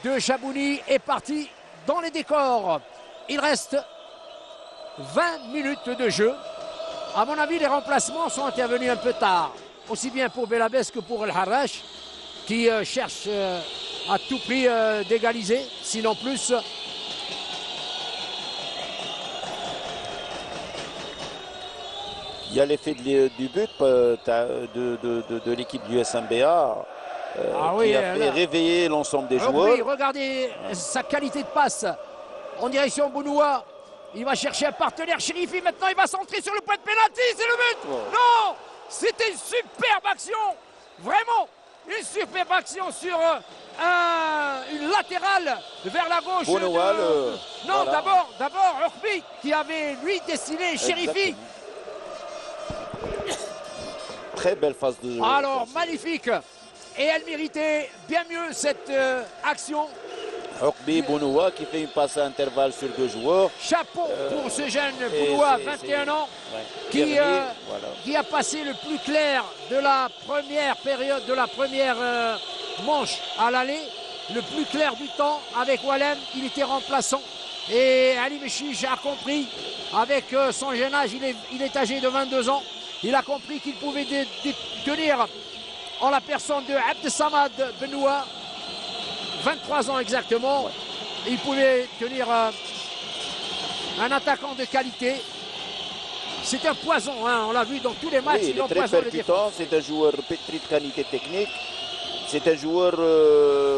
de Chabouni est parti dans les décors. Il reste 20 minutes de jeu. À mon avis, les remplacements sont intervenus un peu tard, aussi bien pour Belabès que pour El Harrach, qui cherche à tout prix d'égaliser, sinon plus.
Il y a l'effet du but de l'équipe du SMBA qui a fait réveiller l'ensemble des joueurs.
Oui, regardez sa qualité de passe en direction Bounoua. Il va chercher un partenaire. Chérifi, maintenant, il va centrer sur le point de pénalty. C'est le but. Oh. Non, c'était une superbe action. Vraiment, une superbe action sur une latérale vers la gauche.
Bounoua,
non, voilà. D'abord, Urbi qui avait, lui, dessiné Chérifi.
Très belle phase de jeu.
Alors, magnifique. Et elle méritait bien mieux cette action.
Urbi Bounoua qui fait une passe à intervalle sur 2 joueurs.
Chapeau pour ce jeune Bounoua, 21 ans, qui a passé le plus clair de la première période, de la première manche à l'aller. Le plus clair du temps avec Walem, il était remplaçant. Et Ali Mechiche a compris, avec son jeune âge, il est âgé de 22 ans, il a compris qu'il pouvait tenir en la personne de Abdesamad Benoua, 23 ans exactement. Il pouvait tenir un attaquant de qualité. C'est un poison, hein, on l'a vu dans tous les matchs.
Oui, il est très percutant, c'est un joueur pétri de qualité technique. C'est un joueur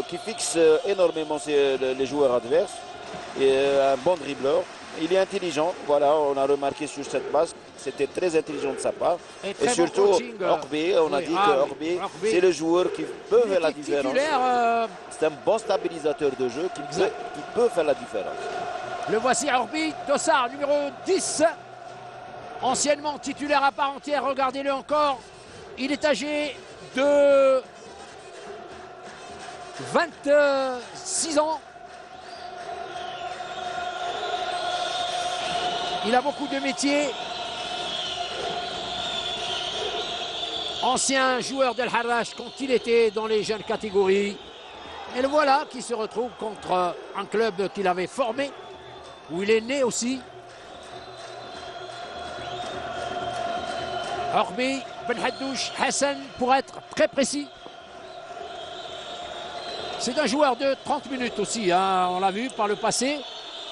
qui fixe énormément les joueurs adverses. Et un bon dribbleur. Il est intelligent, voilà, on a remarqué sur cette passe, c'était très intelligent de sa part.
Et
surtout, Orbi, on a dit que Orbi, c'est le joueur qui peut faire la différence. C'est un bon stabilisateur de jeu qui peut faire la différence.
Le voici Orbi, Dossard, numéro 10, anciennement titulaire à part entière, regardez-le encore. Il est âgé de 26 ans. Il a beaucoup de métiers. Ancien joueur d'El Harrach quand il était dans les jeunes catégories. Et le voilà qui se retrouve contre un club qu'il avait formé, où il est né aussi. Orbi, Ben Haddouche, Hassan, pour être très précis. C'est un joueur de 30 minutes aussi, hein, on l'a vu par le passé.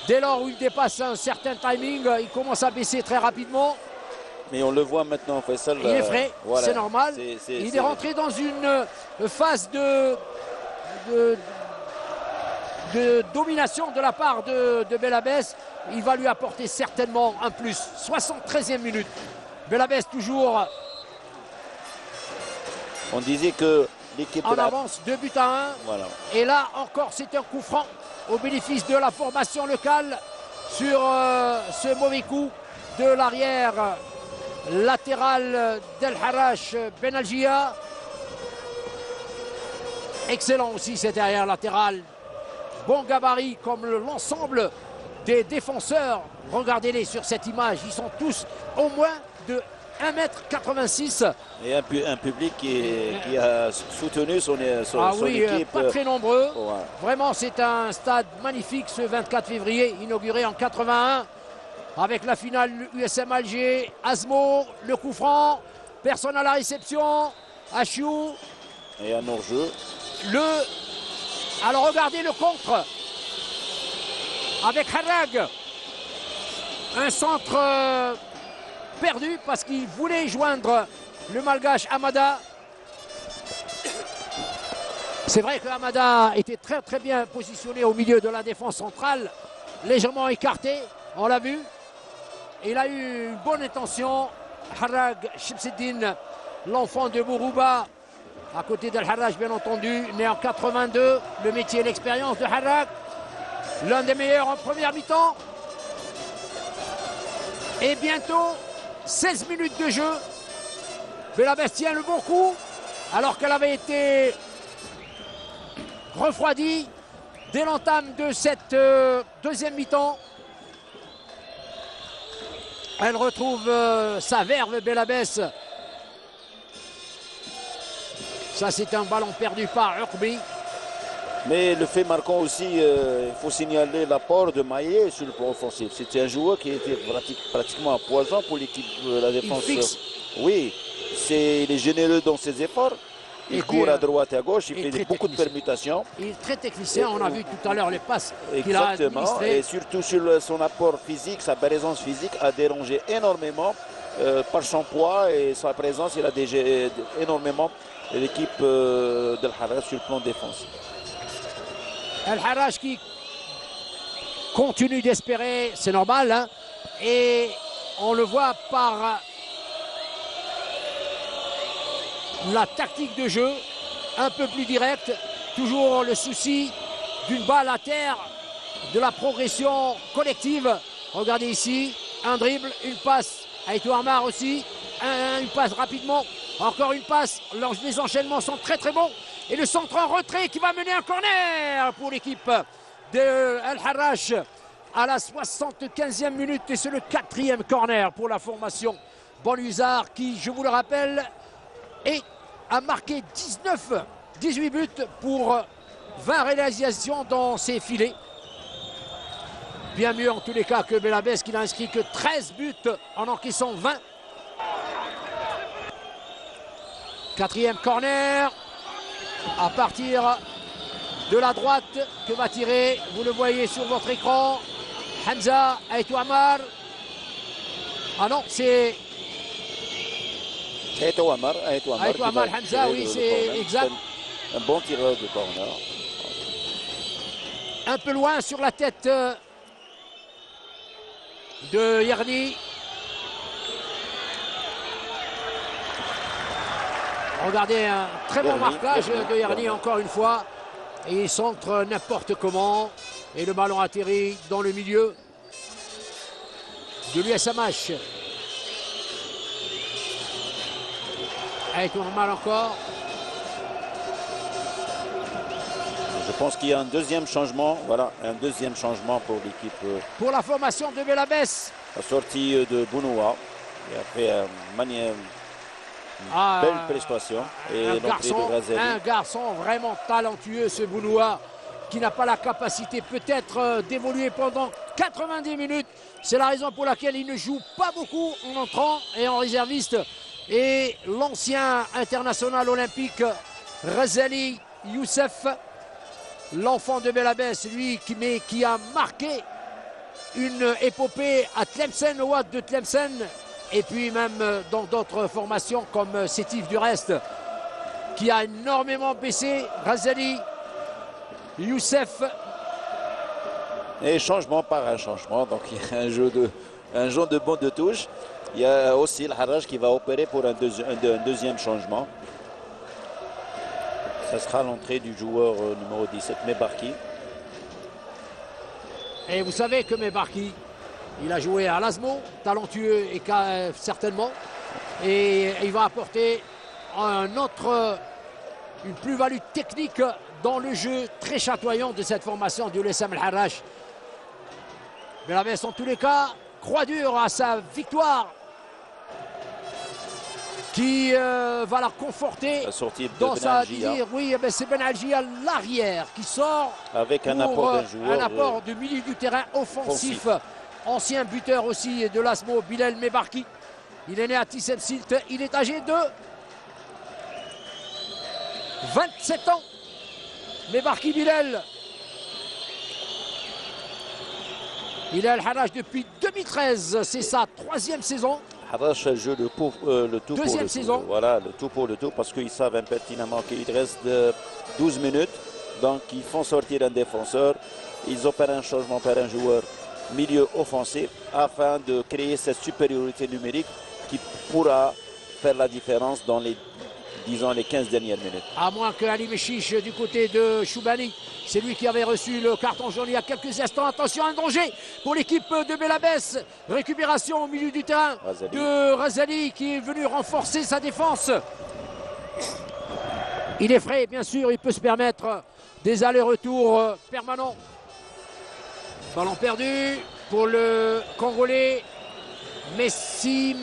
Dès lors où il dépasse un certain timing, il commence à baisser très rapidement.
Mais on le voit maintenant, Faisal.
Il est frais, voilà, c'est normal. Il est rentré dans une phase de domination de la part de Belabès. Il va lui apporter certainement un plus. 73e minute. Belabès toujours.
On disait que l'équipe
en avance, 2 buts à 1.
Voilà.
Et là encore, c'est un coup franc au bénéfice de la formation locale sur ce mauvais coup de l'arrière latéral d'El Harrach, Benalgia. Excellent aussi cet arrière latéral. Bon gabarit comme l'ensemble des défenseurs. Regardez-les sur cette image, ils sont tous au moins de 1,86 m.
Et un public qui a soutenu son équipe.
Pas très nombreux. Ouais. Vraiment, c'est un stade magnifique ce 24 février, inauguré en 81, avec la finale USM Alger, Asmo, le coup franc, personne à la réception, Achiou.
Et un hors-jeu.
Alors regardez le contre avec Harrag. Un centre perdu parce qu'il voulait joindre le malgache Hamada. C'est vrai que Hamada était très très bien positionné au milieu de la défense centrale, légèrement écarté, on l'a vu. Il a eu une bonne intention. Harrag Chibseddine, l'enfant de Bourouba, à côté d'El Harrach bien entendu, né en 82, le métier et l'expérience de Harrag, l'un des meilleurs en première mi-temps. Et bientôt 16 minutes de jeu. Belabès tient le bon coup alors qu'elle avait été refroidie dès l'entame de cette deuxième mi-temps. Elle retrouve sa verve, Belabès. Ça, c'est un ballon perdu par Urbi.
Mais le fait marquant aussi, il faut signaler l'apport de Maillet sur le plan offensif. C'était un joueur qui était pratiquement un poison pour l'équipe de la défense. Oui, il est généreux dans ses efforts. Il court à droite et à gauche, il fait beaucoup de permutations.
Il est très technicien, on a vu tout à l'heure les passes qu'il a
Exactement,
administrées.
et surtout sur son apport physique, sa présence physique a dérangé énormément par son poids et sa présence. Il a déjà énormément l'équipe de Al-Harraj sur le plan défensif.
Al-Harraj qui continue d'espérer, c'est normal, hein, et on le voit par la tactique de jeu, un peu plus directe, toujours le souci d'une balle à terre, de la progression collective. Regardez ici, un dribble, une passe à Aïtou Amar aussi, une passe rapidement, encore une passe, les enchaînements sont très très bons. Et le centre en retrait qui va mener un corner pour l'équipe de Al-Harraj à la 75e minute. Et c'est le 4e corner pour la formation Banlieusard qui, je vous le rappelle, a marqué 18 buts pour 20 réalisations dans ses filets. Bien mieux en tous les cas que Belabès qui n'a inscrit que 13 buts en encaissant 20. 4e corner. À partir de la droite que va tirer, vous le voyez sur votre écran, Hamza Aïtou Amar. Ah non, c'est
Aïtou Amar
Hamza, oui, c'est exact.
Un bon tireur de corner.
Un peu loin sur la tête de Yerni. Regardez un très bon marquage de Yerni encore une fois. Et il centre n'importe comment. Et le ballon atterrit dans le milieu de l'US Amash. Allez, tourne mal encore.
Je pense qu'il y a un deuxième changement. Voilà, un deuxième changement pour l'équipe.
Pour la formation de Belabès.
La sortie de Bounoua. Il a fait une belle prestation. Et
un garçon vraiment talentueux, ce Bounoua, qui n'a pas la capacité peut-être d'évoluer pendant 90 minutes. C'est la raison pour laquelle il ne joue pas beaucoup en entrant et en réserviste. Et l'ancien international olympique Razali Youssef, l'enfant de Belabès, lui qui a marqué une épopée à Tlemcen, au Wad de Tlemcen, et puis même dans d'autres formations comme Sétif du reste, qui a énormément baissé. Razali Youssef.
Et changement par un changement, donc il y a un jeu de bond de touche. Il y a aussi le Harraj qui va opérer pour un deuxième changement. Ce sera l'entrée du joueur numéro 17, Mebarki.
Et vous savez que Mebarki, il a joué à Lasmo, talentueux et certainement. Et il va apporter une plus-value technique dans le jeu très chatoyant de cette formation du l'USM Al-Harraj. Belabès en tous les cas croit dur à sa victoire qui va la conforter dans sa désir. Oui, c'est Ben Algi à l'arrière qui sort
avec un apport d'un joueur.
Un apport de milieu du terrain offensif. Ancien buteur aussi de l'Asmo, Bilal Mebarki. Il est né à Tissem-Silt. Il est âgé de 27 ans. Mebarki Bilal. Il est à Al-Harraj depuis 2013. C'est sa 3e saison.
Harraj joue le tout
Deuxième saison.
Tout. Voilà, le tout pour le tout, parce qu'ils savent impertinemment qu'il reste 12 minutes. Donc ils font sortir un défenseur. Ils opèrent un changement par un joueur milieu offensif afin de créer cette supériorité numérique qui pourra faire la différence dans les 15 dernières minutes.
À moins que Ali Mechiche du côté de Choubani, c'est lui qui avait reçu le carton jaune il y a quelques instants. Attention, un danger pour l'équipe de Belabès. Récupération au milieu du terrain de Razali qui est venu renforcer sa défense. Il est frais, bien sûr, il peut se permettre des allers-retours permanents. Ballon perdu pour le Congolais Messi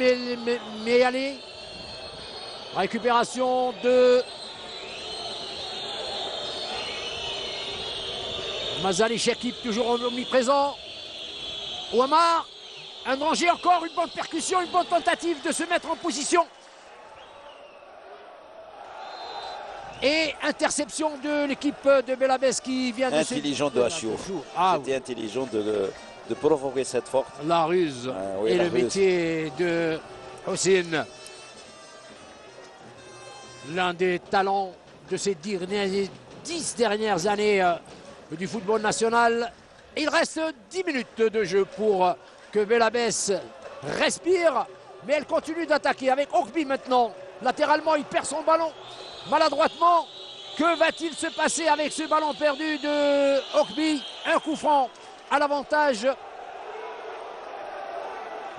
Meyale. Récupération de Mazali Chekib toujours omniprésent. Ouamar, un danger encore, une bonne percussion, une bonne tentative de se mettre en position. Et interception de l'équipe de Belabès qui vient de
intelligent de Achiour. C'était intelligent de provoquer cette faute.
La ruse
oui,
et
la
le
ruse.
métier de Hossein. L'un des talents de ces 10 dernières années du football national. Il reste 10 minutes de jeu pour que Belabès respire. Mais elle continue d'attaquer avec Okbi maintenant. Latéralement, il perd son ballon maladroitement. Que va-t-il se passer avec ce ballon perdu de Okbi? Un coup franc à l'avantage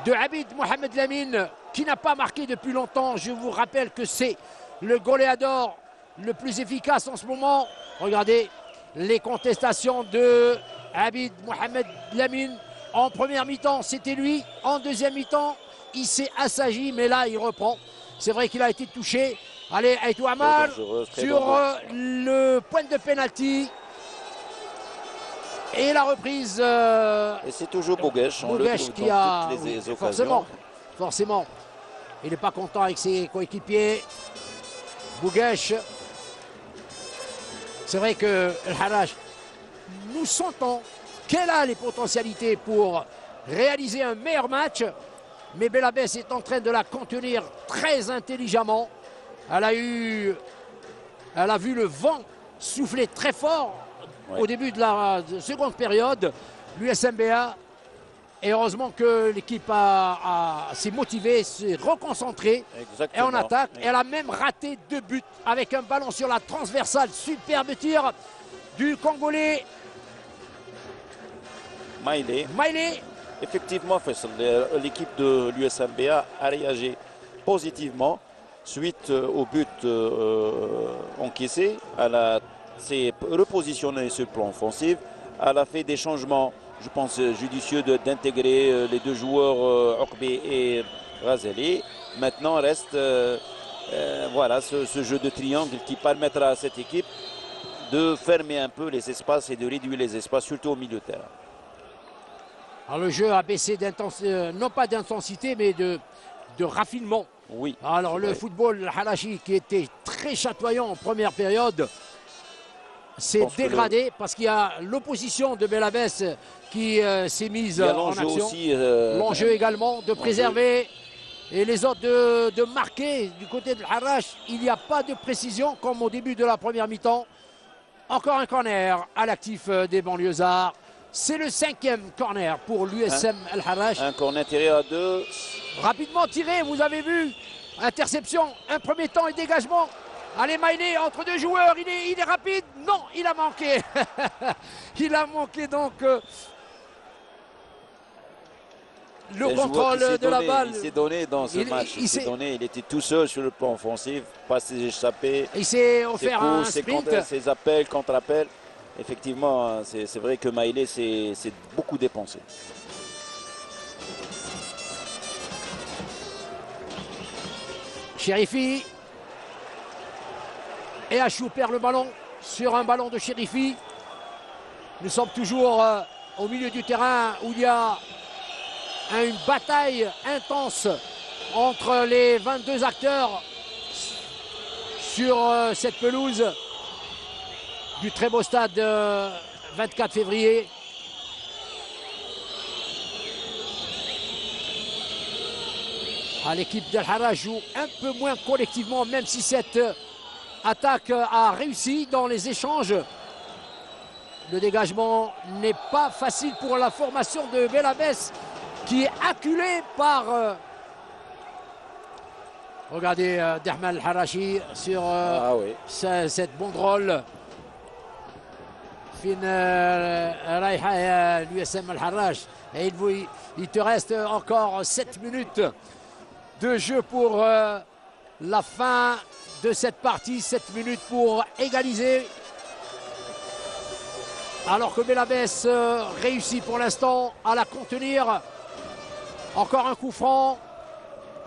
de Abid Mohamed Lamine, qui n'a pas marqué depuis longtemps. Je vous rappelle que c'est le goléador le plus efficace en ce moment. Regardez les contestations de Abid Mohamed Lamine. En première mi-temps, c'était lui. En deuxième mi-temps, il s'est assagi, mais là, il reprend. C'est vrai qu'il a été touché. Allez, Aïtou Amar sur le point de pénalty. Et la reprise.
Et c'est toujours Bouguesh. On le trouve
qui
dans
a.
toutes les occasions.
Forcément. Il n'est pas content avec ses coéquipiers. Bouguesh. C'est vrai que El Harrach, nous sentons qu'elle a les potentialités pour réaliser un meilleur match. Mais Belabès est en train de la contenir très intelligemment. Elle a vu le vent souffler très fort au début de la seconde période. L'USMBA, et heureusement que l'équipe s'est motivée, s'est reconcentrée.
Exactement.
Et en attaque. Elle a même raté 2 buts avec un ballon sur la transversale. Superbe tir du Congolais Maïlé.
Effectivement, l'équipe de l'USMBA a réagi positivement suite au but encaissé. Elle s'est repositionnée sur le plan offensif. Elle a fait des changements, je pense, judicieux d'intégrer les 2 joueurs, Okbi et Razeli. Maintenant, reste voilà, ce jeu de triangle qui permettra à cette équipe de fermer un peu les espaces et de réduire les espaces, surtout au milieu de terrain.
Alors le jeu a baissé d'intensité, non pas d'intensité, mais de raffinement.
Oui.
Alors le football Harachi, qui était très chatoyant en première période, s'est dégradé parce qu'il y a l'opposition de Belabès qui s'est mise en action. L'enjeu également de préserver et les autres de marquer du côté de Harrach. Il n'y a pas de précision comme au début de la première mi-temps. Encore un corner à l'actif des banlieusards. C'est le 5e corner pour l'USM El Harrach.
Un corner tiré à 2.
Rapidement tiré, vous avez vu. Interception, un premier temps et dégagement. Allez, Maïlé entre 2 joueurs, il est rapide. Non, il a manqué. Il a manqué donc le contrôle de la balle.
Il s'est donné dans ce match. Il était tout seul sur le plan offensif, pas ses échappées.
Il s'est offert un sprint.
Ses appels, contre-appels. Effectivement, c'est vrai que Maïlé s'est beaucoup dépensé.
Chérifi. Et Achou perd le ballon sur un ballon de Chérifi. Nous sommes toujours au milieu du terrain où il y a une bataille intense entre les 22 acteurs sur cette pelouse du très beau stade 24 février. L'équipe d'El Harrach joue un peu moins collectivement, même si cette attaque a réussi dans les échanges. Le dégagement n'est pas facile pour la formation de Belabès qui est acculée par... regardez Dermal El Harrachi sur cette banderole. Fin Raïha l'USM El Harrach. Et il te reste encore 7 minutes de jeu pour la fin de cette partie. 7 minutes pour égaliser. Alors que Belabès réussit pour l'instant à la contenir. Encore un coup franc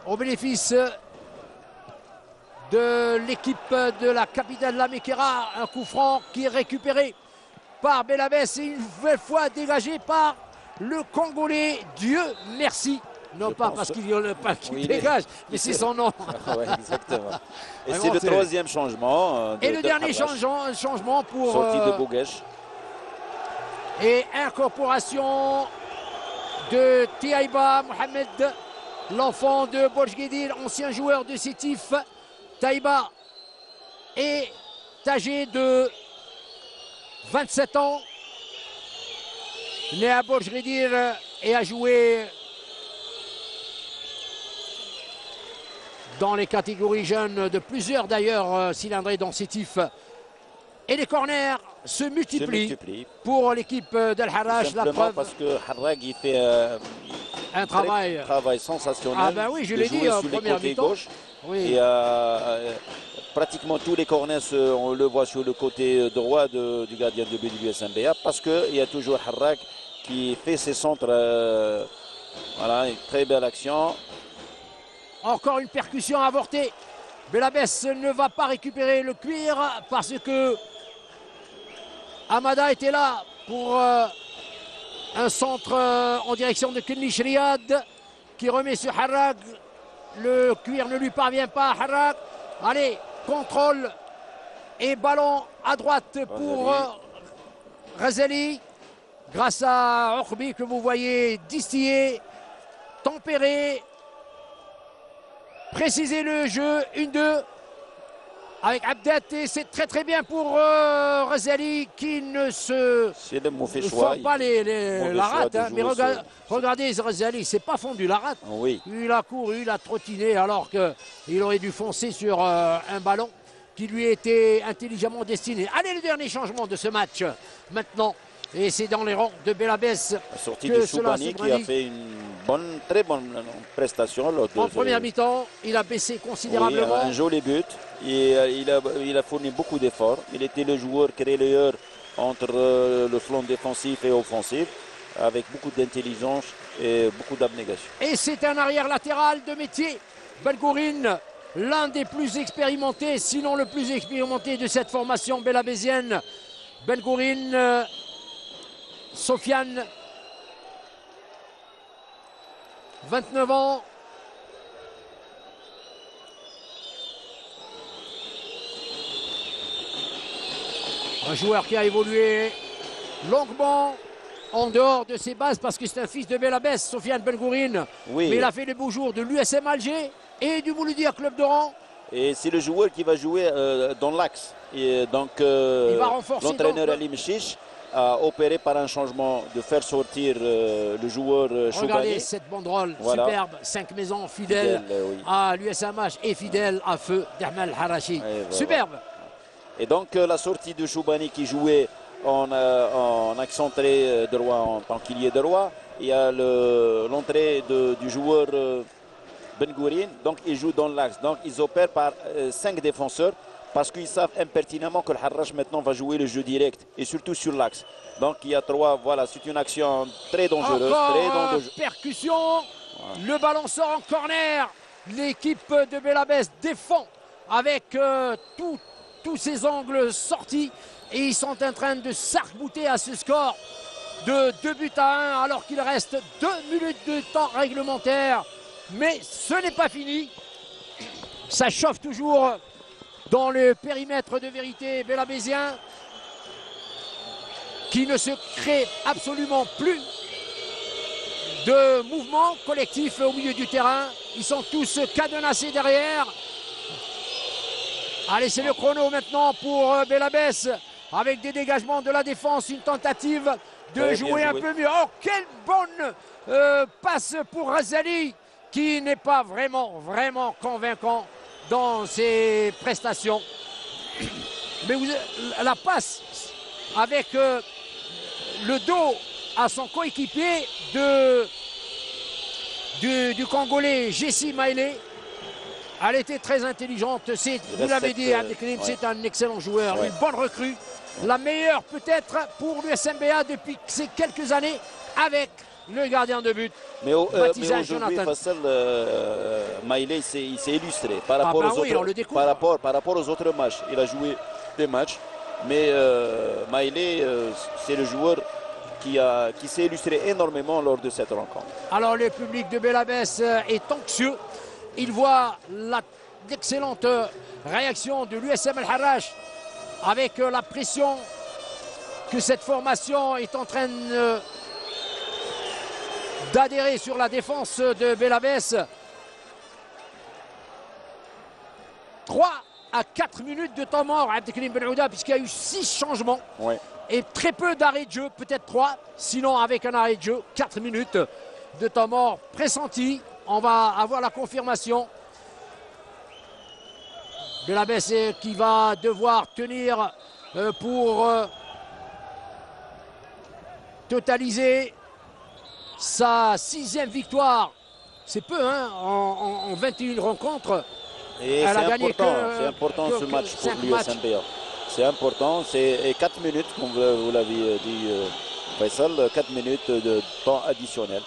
au bénéfice de l'équipe de la capitale Lamekera. Un coup franc qui est récupéré par Belabès et une nouvelle fois dégagé par le Congolais. Dieu merci. Non,
Je
pas
pense
parce
que-
qu'il
Oui,
dégage, mais c'est son nom.
Ouais, exactement. Et
Vraiment,
c'est le
c'est-
troisième changement.
Et le dernier
Harrach.
changement pour
Sortie de Bouguesh.
et incorporation de Taïba Mohamed, l'enfant de Boujguedir, ancien joueur de Sétif. Taïba est âgé de 27 ans, né à Boujguedir et a joué dans les catégories jeunes de plusieurs d'ailleurs cylindrés dans Sétif. Et les corners se multiplient pour l'équipe d'Al Harrach. La
Simplement
preuve,
parce que Harrag il fait
un travail.
travail sensationnel.
Ah ben oui, je
de
l'ai dit
jouer
en
sur les
première
côtés
mi-temps.
gauche.
Oui.
Et pratiquement tous les corners, on le voit sur le côté droit du gardien de but du USMBA parce qu'il y a toujours Harrag qui fait ses centres. Voilà, une très belle action.
Encore une percussion avortée. Belabès ne va pas récupérer le cuir parce que Amada était là pour un centre en direction de Kenlich Riyad qui remet sur Harrag. Le cuir ne lui parvient pas. Harrag, allez, contrôle et ballon à droite pour Razali. Grâce à Orbi que vous voyez distiller, tempérer, préciser le jeu, 1-2 avec Abdet et c'est très très bien pour Razali qui ne se
C'est le mauvais choix.
fend pas
Mauvais
la
choix
rate.
de
Hein. Mais
jouer
regardez Razali, c'est pas fondu la rate.
Oui.
Il a couru, il a trottiné alors qu'il aurait dû foncer sur un ballon qui lui était intelligemment destiné. Allez, le dernier changement de ce match maintenant. Et c'est dans les rangs de Belabès
La sortie
que
de
cela se
Soubani qui a
produit.
fait une très bonne prestation.
En première mi-temps, il a baissé considérablement.
Oui, un joli but. Et, il a fourni beaucoup d'efforts. Il était le joueur créateur entre le flanc défensif et offensif, avec beaucoup d'intelligence et beaucoup d'abnégation.
Et c'est un arrière latéral de métier. Belgourine, l'un des plus expérimentés, sinon le plus expérimenté de cette formation belabésienne. Belgourine, Sofiane, 29 ans. Un joueur qui a évolué longuement en dehors de ses bases parce que c'est un fils de Belabès, Sofiane Belgourine.
Oui.
Mais il a fait les beaux jours de l'USM Alger et du Mouloudia Club d'Oran.
Et c'est le joueur qui va jouer dans l'axe. Et donc,
Il va renforcer
l'entraîneur
donc,
Ali Mchich a opéré par un changement de faire sortir le joueur
Regardez
Choubani.
cette banderole
Voilà.
superbe, 5 maisons fidèles
Fidèle, oui.
à l'USMH et fidèles à feu d'Ahmed Harachi.
voilà.
Superbe.
Et donc la sortie de Choubani qui jouait en excentré droit, en tant qu'ailier droit. Il y a l'entrée du joueur Ben-Gourin, donc il joue dans l'axe. Donc ils opèrent par 5 défenseurs parce qu'ils savent impertinemment que le Harrach maintenant va jouer le jeu direct et surtout sur l'axe. Donc il y a 3, voilà, c'est une action très dangereuse.
Encore
Très dangereuse.
percussion. Le ballon sort en corner. L'équipe de Belabès défend avec tous ses angles sortis. Et ils sont en train de s'arc-bouter à ce score de 2-1 alors qu'il reste 2 minutes de temps réglementaire. Mais ce n'est pas fini. Ça chauffe toujours dans le périmètre de vérité belabésien qui ne se crée absolument plus de mouvement collectif au milieu du terrain. Ils sont tous cadenassés derrière. Allez, c'est le chrono maintenant pour Belabès avec des dégagements de la défense, une tentative de
Très bien
jouer un
joué.
peu mieux. Oh, quelle bonne passe pour Razali qui n'est pas vraiment convaincant dans ses prestations. Mais la passe avec le dos à son coéquipier du Congolais Jessi Maïlé. Elle était très intelligente. Vous l'avez dit, Abdelkrim,
ouais.
c'est un excellent joueur,
Ouais.
une bonne recrue. La meilleure peut-être pour l'USMBA depuis ces quelques années avec le gardien de but.
Mais
baptisé
aujourd'hui,
Jonathan.
Fassel Maïlé il s'est illustré par rapport,
ben
aux
oui, on le
autres,
découvre.
par rapport aux autres matchs. Il a joué des matchs, mais Maïlé, c'est le joueur qui s'est illustré énormément lors de cette rencontre.
Alors le public de Belabès est anxieux. Il voit l'excellente réaction de l'USM El Harrach avec la pression que cette formation est en train d'adhérer sur la défense de Belabès. 3 à 4 minutes de temps mort à Abdelkrim Ben Ouda, puisqu'il y a eu 6 changements.
Ouais.
Et très peu d'arrêts de jeu, peut-être 3. Sinon, avec un arrêt de jeu, 4 minutes de temps mort pressenti. On va avoir la confirmation. Belabès qui va devoir tenir pour totaliser sa 6e victoire. C'est peu, hein, en 21 rencontres.
Et c'est important ce match pour l'USMBA. C'est important, c'est 4 minutes, comme vous l'avez dit, Faisal, 4 minutes de temps additionnel.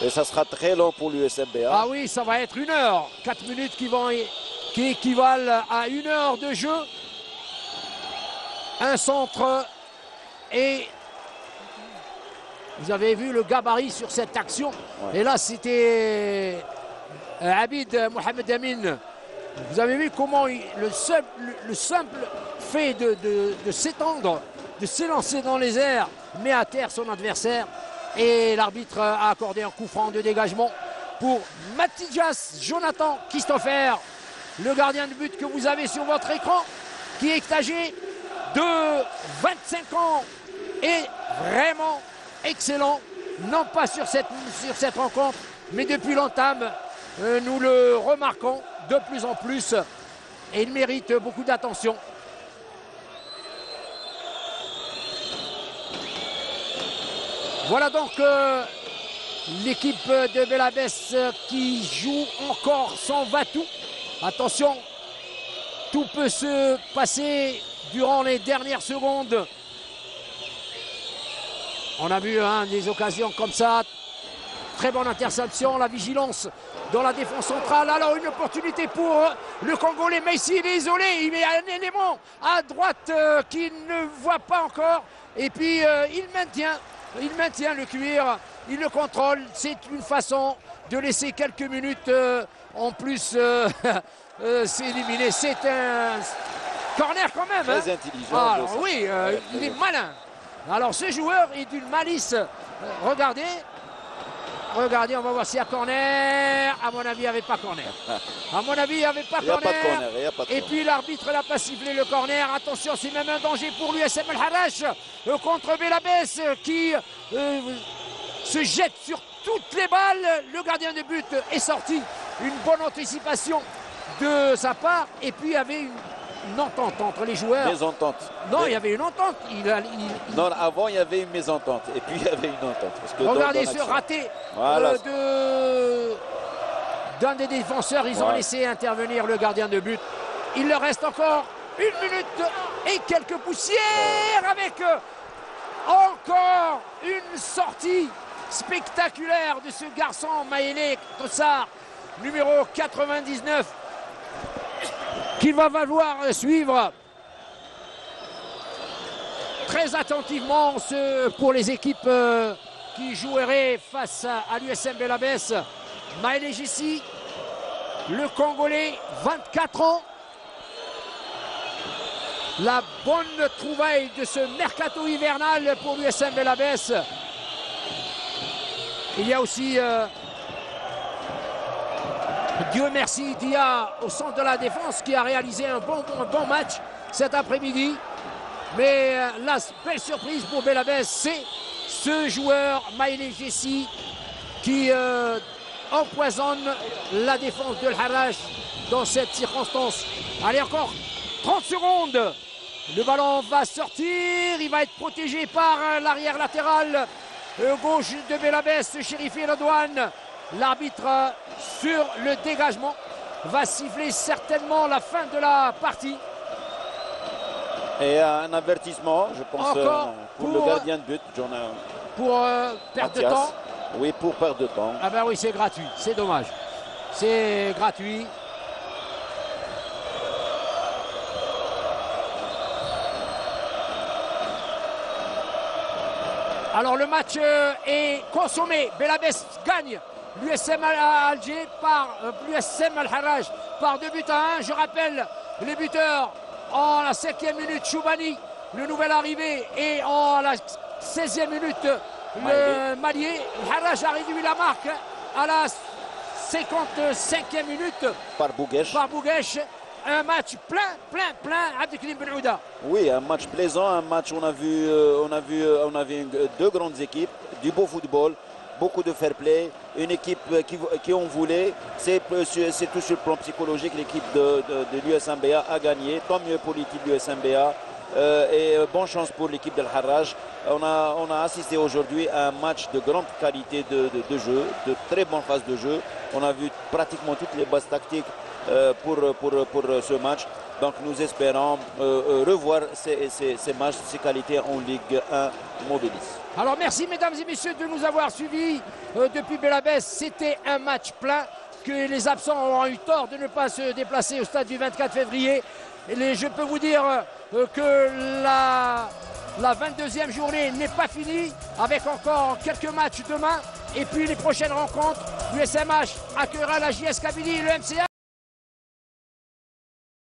Et ça sera très long pour l'USMBA.
Ah oui, ça va être 1 heure. 4 minutes qui équivalent à 1 heure de jeu. Un centre et vous avez vu le gabarit sur cette action. Ouais. Et là, c'était Abid Mohamed Amin. Vous avez vu comment le simple fait de s'étendre, de s'élancer dans les airs, met à terre son adversaire. Et l'arbitre a accordé un coup franc de dégagement pour Matijas Jonathan Christopher, le gardien de but que vous avez sur votre écran, qui est âgé de 25 ans et vraiment excellent, non pas sur cette rencontre, mais depuis l'entame, nous le remarquons de plus en plus et il mérite beaucoup d'attention. Voilà donc l'équipe de Belabès qui joue encore sans va-tout. Attention, tout peut se passer durant les dernières secondes. On a vu des occasions comme ça. Très bonne interception, la vigilance dans la défense centrale. Alors une opportunité pour le Congolais. Messi, il est isolé. Il met un élément à droite qu'il ne voit pas encore. Et puis il maintient le cuir. Il le contrôle. C'est une façon de laisser quelques minutes en plus s'éliminer. C'est un corner quand même.
Très intelligent.
Alors, oui, il est malin. Alors ce joueur est d'une malice. Regardez, on va voir s'il y a corner. À mon avis, il n'y avait pas corner. À mon avis, il n'y avait pas corner. Et puis l'arbitre n'a pas sifflé le corner. Attention, c'est même un danger pour l'USM El Harrach contre Belabès qui se jette sur toutes les balles. Le gardien de but est sorti. Une bonne anticipation de sa part. Et puis il y avait une entente entre les joueurs.
Mésentente.
Non, il y avait une entente.
Non, avant, il y avait une mésentente. Et puis, il y avait une entente. Parce que
regardez ce raté d'un des défenseurs. Ils ont laissé intervenir le gardien de but. Il leur reste encore 1 minute et quelques poussières avec encore une sortie spectaculaire de ce garçon Maïlé Kossar, numéro 99. Qu'il va falloir suivre très attentivement pour les équipes qui joueraient face à l'USM Belabès. Maïlé Jessi, le Congolais, 24 ans. La bonne trouvaille de ce mercato hivernal pour l'USM Belabès. Il y a aussi Dieu merci Dia au centre de la défense qui a réalisé un bon match cet après-midi. Mais la belle surprise pour Belabès, c'est ce joueur Maïlé Jessi qui empoisonne la défense de El Harrach dans cette circonstance. Allez, encore 30 secondes. Le ballon va sortir. Il va être protégé par l'arrière latéral gauche de Belabès, Chérifi Redouane. L'arbitre sur le dégagement va siffler certainement la fin de la partie.
Et un avertissement, je pense, pour le gardien de but.
Pour perte de temps.
Oui, pour perte de temps.
Ah ben oui, c'est gratuit, c'est dommage. C'est gratuit. Alors le match est consommé. Belabès gagne l'USM Alger par l'USM Al-Harraj par 2-1. Je rappelle les buteurs en la 5e minute, Choubani, le nouvel arrivé, et en la 16e minute, le Malier. Al-Harraj a réduit la marque à la 55e minute
par
Bouguesh. Un match plein, Abdelkrim Ben Ouda.
Oui, un match plaisant, un match où on a vu deux grandes équipes, du beau football, beaucoup de fair play, une équipe qui en voulait. C'est tout sur le plan psychologique, l'équipe de l'USMBA a gagné. Tant mieux pour l'équipe de l'USMBA et bonne chance pour l'équipe de l'Harraj. On a assisté aujourd'hui à un match de grande qualité de jeu, de très bonne phase de jeu. On a vu pratiquement toutes les bases tactiques pour ce match. Donc nous espérons revoir ces matchs, ces qualités en Ligue 1 Mobilis.
Alors merci mesdames et messieurs de nous avoir suivis depuis Belabès. C'était un match plein, que les absents ont eu tort de ne pas se déplacer au stade du 24 février. Et je peux vous dire que la 22e journée n'est pas finie, avec encore quelques matchs demain. Et puis les prochaines rencontres, l'USMH accueillera la JS Kabylie et le MCA.